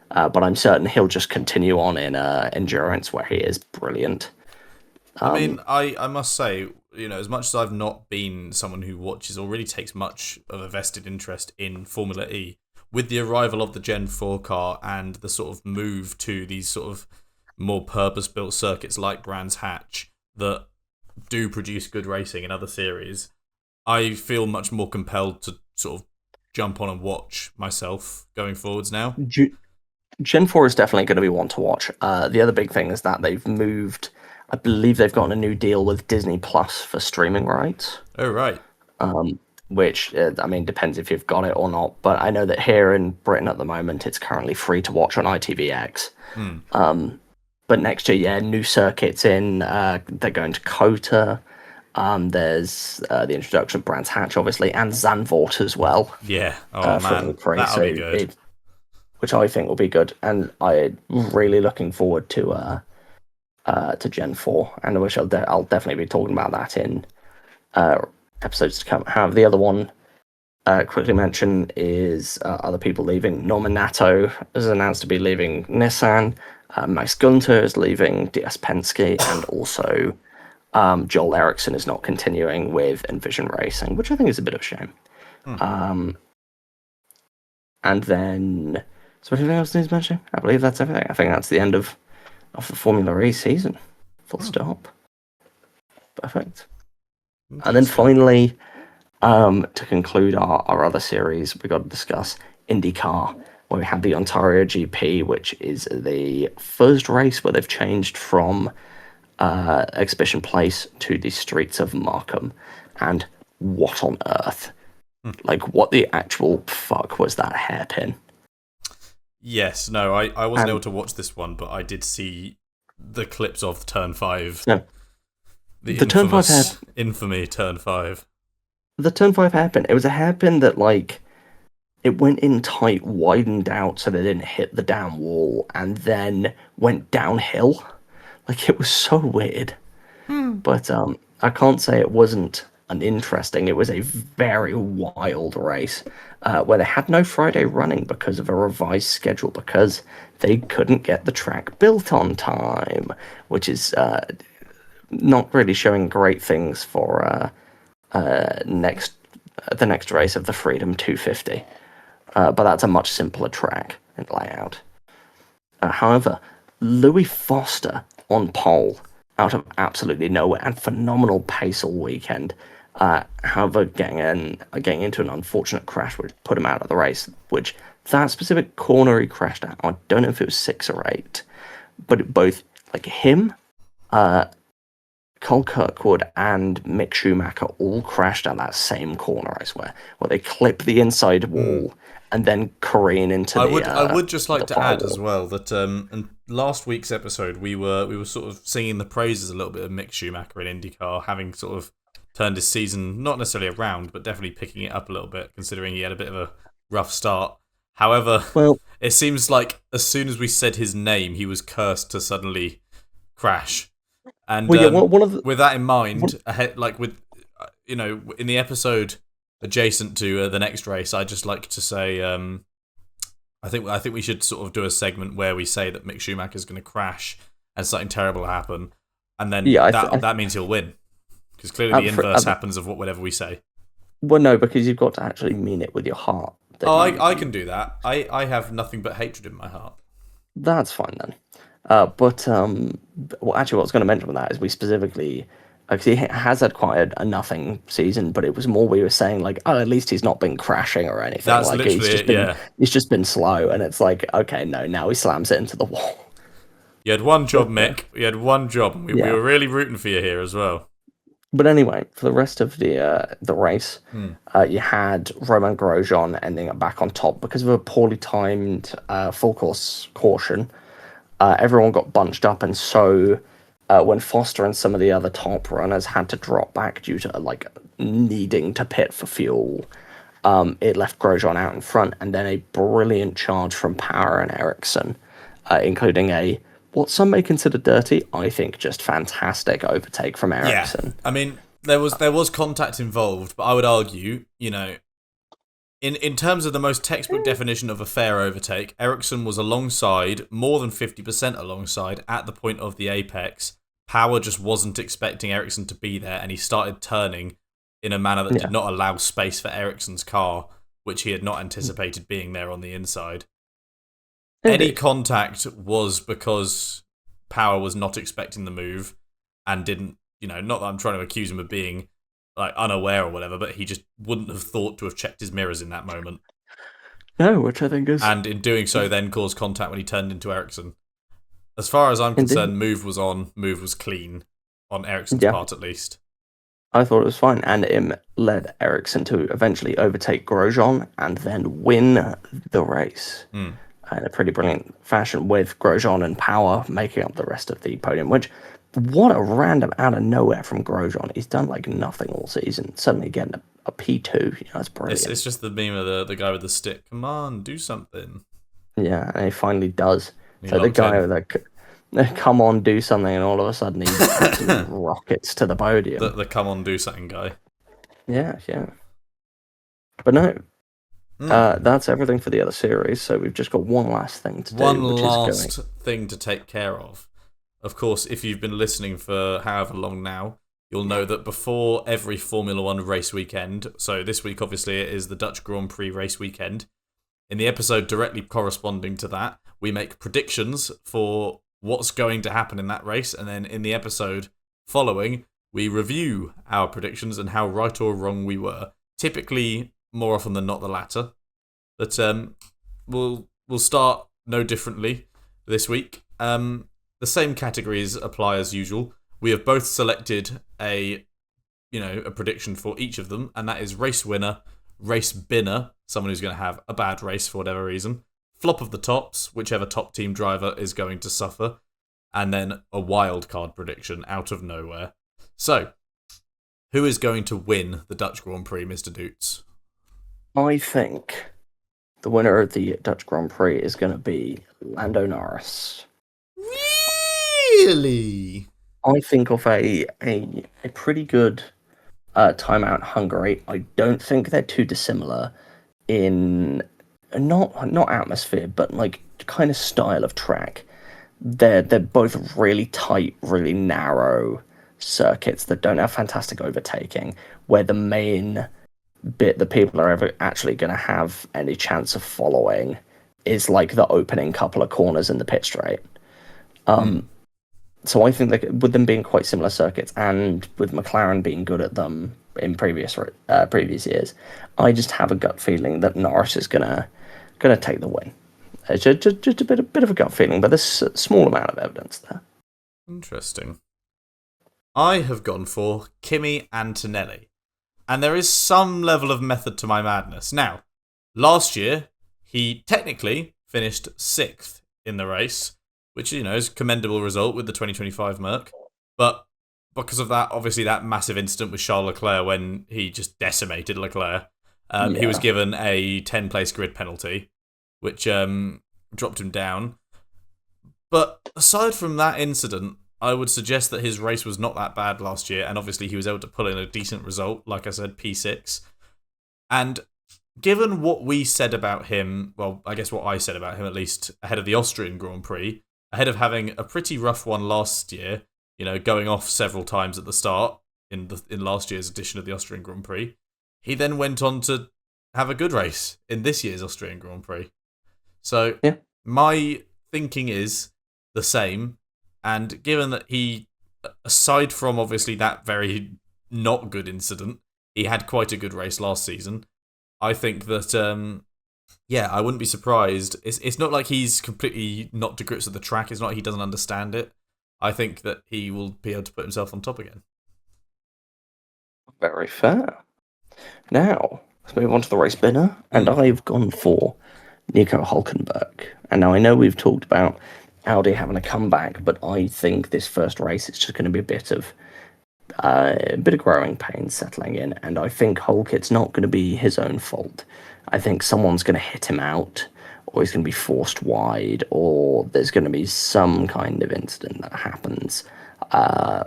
[SPEAKER 2] But I'm certain he'll just continue on in endurance, where he is brilliant.
[SPEAKER 1] I mean, I must say, as much as I've not been someone who watches or really takes much of a vested interest in Formula E, with the arrival of the Gen 4 car and the sort of move to these sort of more purpose-built circuits like Brands Hatch that do produce good racing in other series, I feel much more compelled to sort of jump on and watch myself going forwards now.
[SPEAKER 2] Gen 4 is definitely going to be one to watch. The other big thing is that they've moved... I believe they've gotten a new deal with Disney Plus for streaming rights.
[SPEAKER 1] Oh, right.
[SPEAKER 2] Which, depends if you've got it or not. But I know that here in Britain at the moment, it's currently free to watch on ITVX. But next year, new circuits in. They're going to Kota. There's the introduction of Brands Hatch, obviously, and Zandvoort as well.
[SPEAKER 1] Yeah. Oh, man. That'll be good.
[SPEAKER 2] Which I think will be good. And I'm really looking forward to Gen 4, and I wish I'll definitely be talking about that in episodes to come. However, the other one quickly mention is other people leaving. Norman Nato is announced to be leaving Nissan. Max Gunther is leaving DS Penske, and also Joel Eriksson is not continuing with Envision Racing, which I think is a bit of a shame. And then, so anything else needs mentioning? I believe that's everything. I think that's the end of the Formula E season. Full stop. Perfect. And then finally, to conclude our other series, we got to discuss IndyCar, where we had the Ontario GP, which is the first race where they've changed from exhibition place to the streets of Markham. And what on earth? Like, what the actual fuck was that hairpin?
[SPEAKER 1] Yes, no, I wasn't able to watch this one, but I did see the clips of Turn 5.
[SPEAKER 2] No,
[SPEAKER 1] the
[SPEAKER 2] Turn 5
[SPEAKER 1] infamy Turn 5.
[SPEAKER 2] The Turn 5 hairpin, it was a hairpin that, like, it went in tight, widened out so they didn't hit the down wall, and then went downhill. Like, it was so weird. But I can't say it wasn't uninteresting. It was a very wild race where they had no Friday running because of a revised schedule, because they couldn't get the track built on time, which is not really showing great things for the next race of the Freedom 250. But that's a much simpler track and layout. However, Louis Foster on pole out of absolutely nowhere and phenomenal pace all weekend. However, getting into an unfortunate crash which put him out of the race, which that specific corner he crashed at, I don't know if it was 6 or 8, but both, like him, Cole Kirkwood and Mick Schumacher all crashed at that same corner, I swear, where they clip the inside wall and then careen into
[SPEAKER 1] I would just like to add as well that in last week's episode we were sort of singing the praises a little bit of Mick Schumacher in IndyCar, having sort of turned his season not necessarily around, but definitely picking it up a little bit, considering he had a bit of a rough start. However, it seems like as soon as we said his name, he was cursed to suddenly crash. And with that in mind, in the episode adjacent to the next race, I'd just like to say, I think we should sort of do a segment where we say that Mick Schumacher's going to crash and something terrible will happen, and then that means he'll win, because clearly the inverse happens of whatever we say.
[SPEAKER 2] Well, no, because you've got to actually mean it with your heart.
[SPEAKER 1] I can do that. I have nothing but hatred in my heart.
[SPEAKER 2] That's fine then. But actually, what I was going to mention with that is we specifically, because he has had quite a nothing season, but it was more we were saying like, oh, at least he's not been crashing or anything.
[SPEAKER 1] That's
[SPEAKER 2] like
[SPEAKER 1] literally
[SPEAKER 2] he's just been slow, and it's like, okay, no, now he slams it into the wall.
[SPEAKER 1] You had one job, Mick. You had one job, and we were really rooting for you here as well.
[SPEAKER 2] But anyway, for the rest of the race, you had Romain Grosjean ending up back on top because of a poorly timed full course caution. Everyone got bunched up, and so when Foster and some of the other top runners had to drop back due to like needing to pit for fuel, it left Grosjean out in front, and then a brilliant charge from Power and Ericsson, including what some may consider dirty, I think just fantastic overtake from Ericsson.
[SPEAKER 1] Yeah, I mean, there was contact involved, but I would argue, in terms of the most textbook definition of a fair overtake, Ericsson was alongside, more than 50% alongside, at the point of the apex. Power just wasn't expecting Ericsson to be there, and he started turning in a manner that did not allow space for Ericsson's car, which he had not anticipated being there on the inside. Any contact was because Power was not expecting the move and didn't, not that I'm trying to accuse him of being like unaware or whatever, but he just wouldn't have thought to have checked his mirrors in that moment.
[SPEAKER 2] No, which I think is...
[SPEAKER 1] And in doing so then caused contact when he turned into Ericsson. As far as I'm concerned, move was on, move was clean, on Ericsson's part at least.
[SPEAKER 2] I thought it was fine, and it led Ericsson to eventually overtake Grosjean and then win the race. In a pretty brilliant fashion, with Grosjean and Power making up the rest of the podium, which, what a random out of nowhere from Grosjean. He's done like nothing all season. Suddenly getting a P2, that's brilliant.
[SPEAKER 1] It's just the meme of the guy with the stick. Come on, do something.
[SPEAKER 2] Yeah, and he finally does. So the guy with come on, do something, and all of a sudden he rockets to the podium.
[SPEAKER 1] The come on, do something guy.
[SPEAKER 2] Yeah. But no. That's everything for the other series, so we've just got one last thing to do.
[SPEAKER 1] One last thing to take care of. Of course, if you've been listening for however long now, you'll know that before every Formula One race weekend, so this week obviously it is the Dutch Grand Prix race weekend, in the episode directly corresponding to that, we make predictions for what's going to happen in that race, and then in the episode following, we review our predictions and how right or wrong we were. Typically, more often than not, the latter. But we'll start no differently this week. The same categories apply as usual. we have both selected a prediction for each of them, and that is race winner, race binner, someone who's going to have a bad race for whatever reason, flop of the tops, whichever top team driver is going to suffer, and then a wild card prediction out of nowhere. So, who is going to win the Dutch Grand Prix, Mr. Doots?
[SPEAKER 2] I think the winner of the Dutch Grand Prix is going to be Lando Norris.
[SPEAKER 1] Really?
[SPEAKER 2] I think of a pretty good time out in Hungary. I don't think they're too dissimilar in not atmosphere, but like kind of style of track. They're both really tight, really narrow circuits that don't have fantastic overtaking, where the main bit that people are ever actually going to have any chance of following is like the opening couple of corners in the pit straight. So I think that with them being quite similar circuits, and with McLaren being good at them in previous years, I just have a gut feeling that Norris is gonna take the win. It's just a bit of a gut feeling, but there's a small amount of evidence there.
[SPEAKER 1] Interesting. I have gone for Kimi Antonelli, and there is some level of method to my madness. Now, last year he technically finished 6th in the race, which, is a commendable result with the 2025 Merc. But because of that, obviously that massive incident with Charles Leclerc when he just decimated Leclerc, he was given a 10-place grid penalty, which dropped him down. But aside from that incident, I would suggest that his race was not that bad last year, and obviously he was able to pull in a decent result, like I said, P6. And given what we said about him, well, I guess what I said about him at least ahead of the Austrian Grand Prix, ahead of having a pretty rough one last year, going off several times at the start in last year's edition of the Austrian Grand Prix, he then went on to have a good race in this year's Austrian Grand Prix. So my thinking is the same, and given that he, aside from obviously that very not good incident, he had quite a good race last season, I think that I wouldn't be surprised. It's not like he's completely not to grips with the track. It's not like he doesn't understand it. I think that he will be able to put himself on top again.
[SPEAKER 2] Very fair. Now, let's move on to the race binner. And I've gone for Nico Hülkenberg. And now I know we've talked about Audi having a comeback, but I think this first race is just going to be a bit of growing pains settling in. And I think it's not going to be his own fault. I think someone's going to hit him out, or he's going to be forced wide, or there's going to be some kind of incident that happens,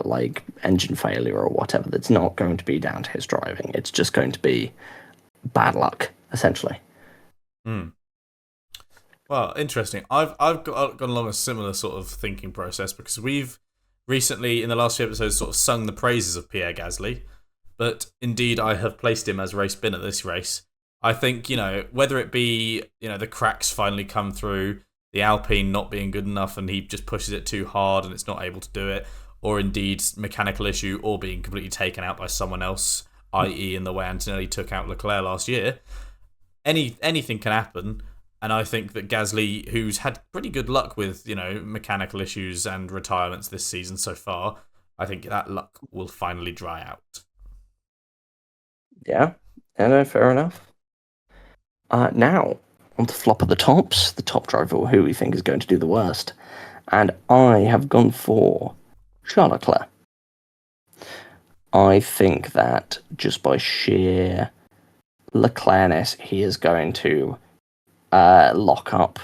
[SPEAKER 2] like engine failure or whatever, that's not going to be down to his driving. It's just going to be bad luck, essentially.
[SPEAKER 1] Well, interesting. I've gone along a similar sort of thinking process, because we've recently, in the last few episodes, sort of sung the praises of Pierre Gasly, but indeed I have placed him as race binner this race. I think, whether it be, the cracks finally come through, the Alpine not being good enough and he just pushes it too hard and it's not able to do it, or indeed mechanical issue, or being completely taken out by someone else, i.e. in the way Antonelli took out Leclerc last year, anything can happen. And I think that Gasly, who's had pretty good luck with, mechanical issues and retirements this season so far, I think that luck will finally dry out.
[SPEAKER 2] Yeah, fair enough. Now, on to flop of the tops, the top driver who we think is going to do the worst. And I have gone for Charles Leclerc. I think that just by sheer Leclercness, he is going to lock up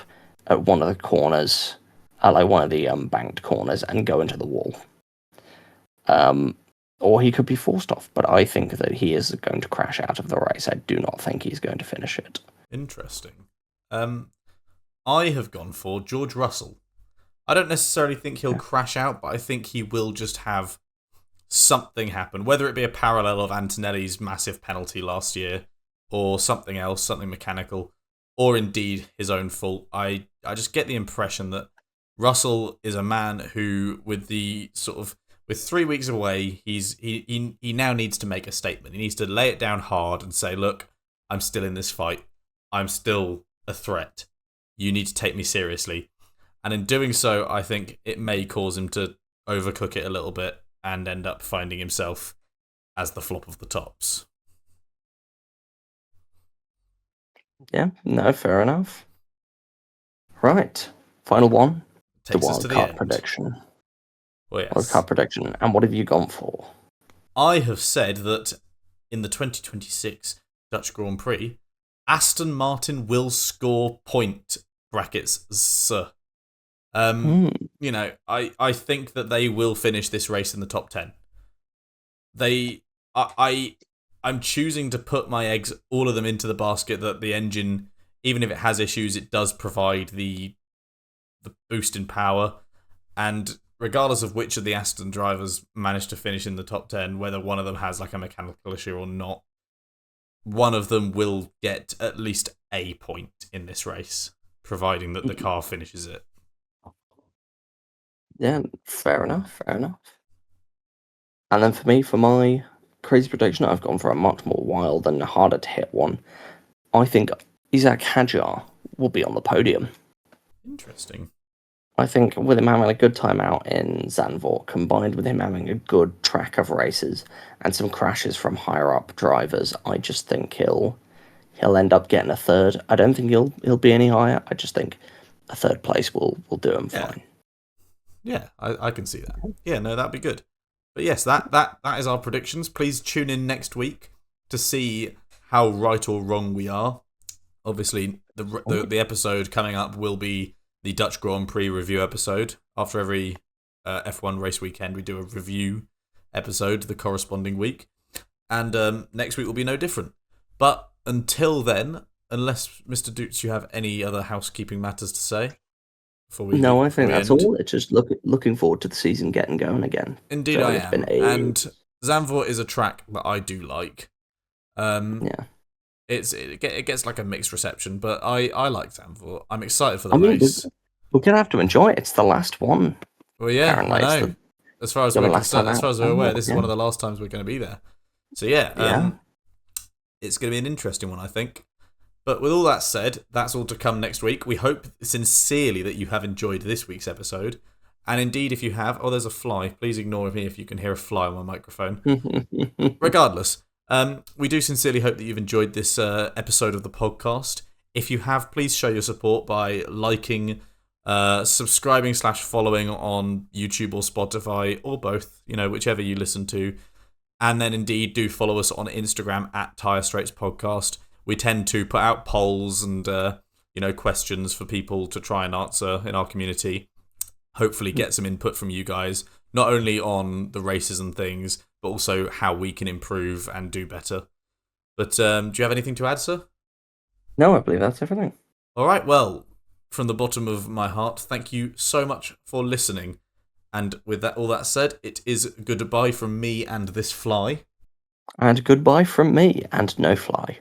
[SPEAKER 2] at one of the corners, like one of the banked corners, and go into the wall. Or he could be forced off, but I think that he is going to crash out of the race. I do not think he's going to finish it.
[SPEAKER 1] Interesting. I have gone for George Russell. I don't necessarily think he'll crash out, but I think he will just have something happen, whether it be a parallel of Antonelli's massive penalty last year, or something else, something mechanical, or indeed his own fault. I just get the impression that Russell is a man who, with 3 weeks away, he now needs to make a statement. He needs to lay it down hard and say, look, I'm still in this fight. I'm still a threat. You need to take me seriously. And in doing so, I think it may cause him to overcook it a little bit and end up finding himself as the flop of the tops.
[SPEAKER 2] Yeah, no, fair enough. Right, final one.
[SPEAKER 1] Takes
[SPEAKER 2] the
[SPEAKER 1] us to the
[SPEAKER 2] wildcard
[SPEAKER 1] end.
[SPEAKER 2] prediction.
[SPEAKER 1] Oh, yes.
[SPEAKER 2] Wildcard prediction. And what have you gone for?
[SPEAKER 1] I have said that in the 2026 Dutch Grand Prix, Aston Martin will score point brackets. You know, I think that they will finish this race in the top 10. I'm choosing to put my eggs, all of them, into the basket that the engine, even if it has issues, it does provide the boost in power. And regardless of which of the Aston drivers manage to finish in the top 10, whether one of them has like a mechanical issue or not, one of them will get at least a point in this race, providing that the car finishes it.
[SPEAKER 2] Yeah, fair enough. And then for me, for my crazy prediction, I've gone for a much more wild and harder to hit one. I think Isaac Hadjar will be on the podium.
[SPEAKER 1] Interesting.
[SPEAKER 2] I think with him having a good time out in Zandvoort, combined with him having a good track of races and some crashes from higher up drivers, I just think he'll end up getting a third. I don't think he'll be any higher. I just think a third place will do him fine.
[SPEAKER 1] Yeah, I can see that. Yeah, no, that'd be good. But yes, that is our predictions. Please tune in next week to see how right or wrong we are. Obviously, the episode coming up will be the Dutch Grand Prix review episode. After every F1 race weekend, we do a review episode the corresponding week. And next week will be no different. But until then, unless, Mr. Doots, you have any other housekeeping matters to say?
[SPEAKER 2] No, I think that's all. It's just looking forward to the season getting going again.
[SPEAKER 1] Indeed, I am. And Zandvoort is a track that I do like.
[SPEAKER 2] Yeah.
[SPEAKER 1] It gets like a mixed reception, but I like Zandvoort. I'm excited for the race.
[SPEAKER 2] We're gonna have to enjoy it. It's the last one.
[SPEAKER 1] Well, yeah, I know. As far as we're concerned, as far as we're aware, this is one of the last times we're going to be there. So yeah, it's going to be an interesting one, I think. But with all that said, that's all to come next week. We hope sincerely that you have enjoyed this week's episode. And indeed, if you have, there's a fly. Please ignore me if you can hear a fly on my microphone. Regardless, we do sincerely hope that you've enjoyed this episode of the podcast. If you have, please show your support by liking, subscribing / following on YouTube or Spotify or both, whichever you listen to. And then indeed do follow us on Instagram at Tyre Straights Podcast. We tend to put out polls and questions for people to try and answer in our community. Hopefully get some input from you guys, not only on the races and things, but also how we can improve and do better. But do you have anything to add, sir?
[SPEAKER 2] No, I believe that's everything.
[SPEAKER 1] All right, well, from the bottom of my heart, thank you so much for listening. And with all that said, it is goodbye from me and this fly.
[SPEAKER 2] And goodbye from me and no fly.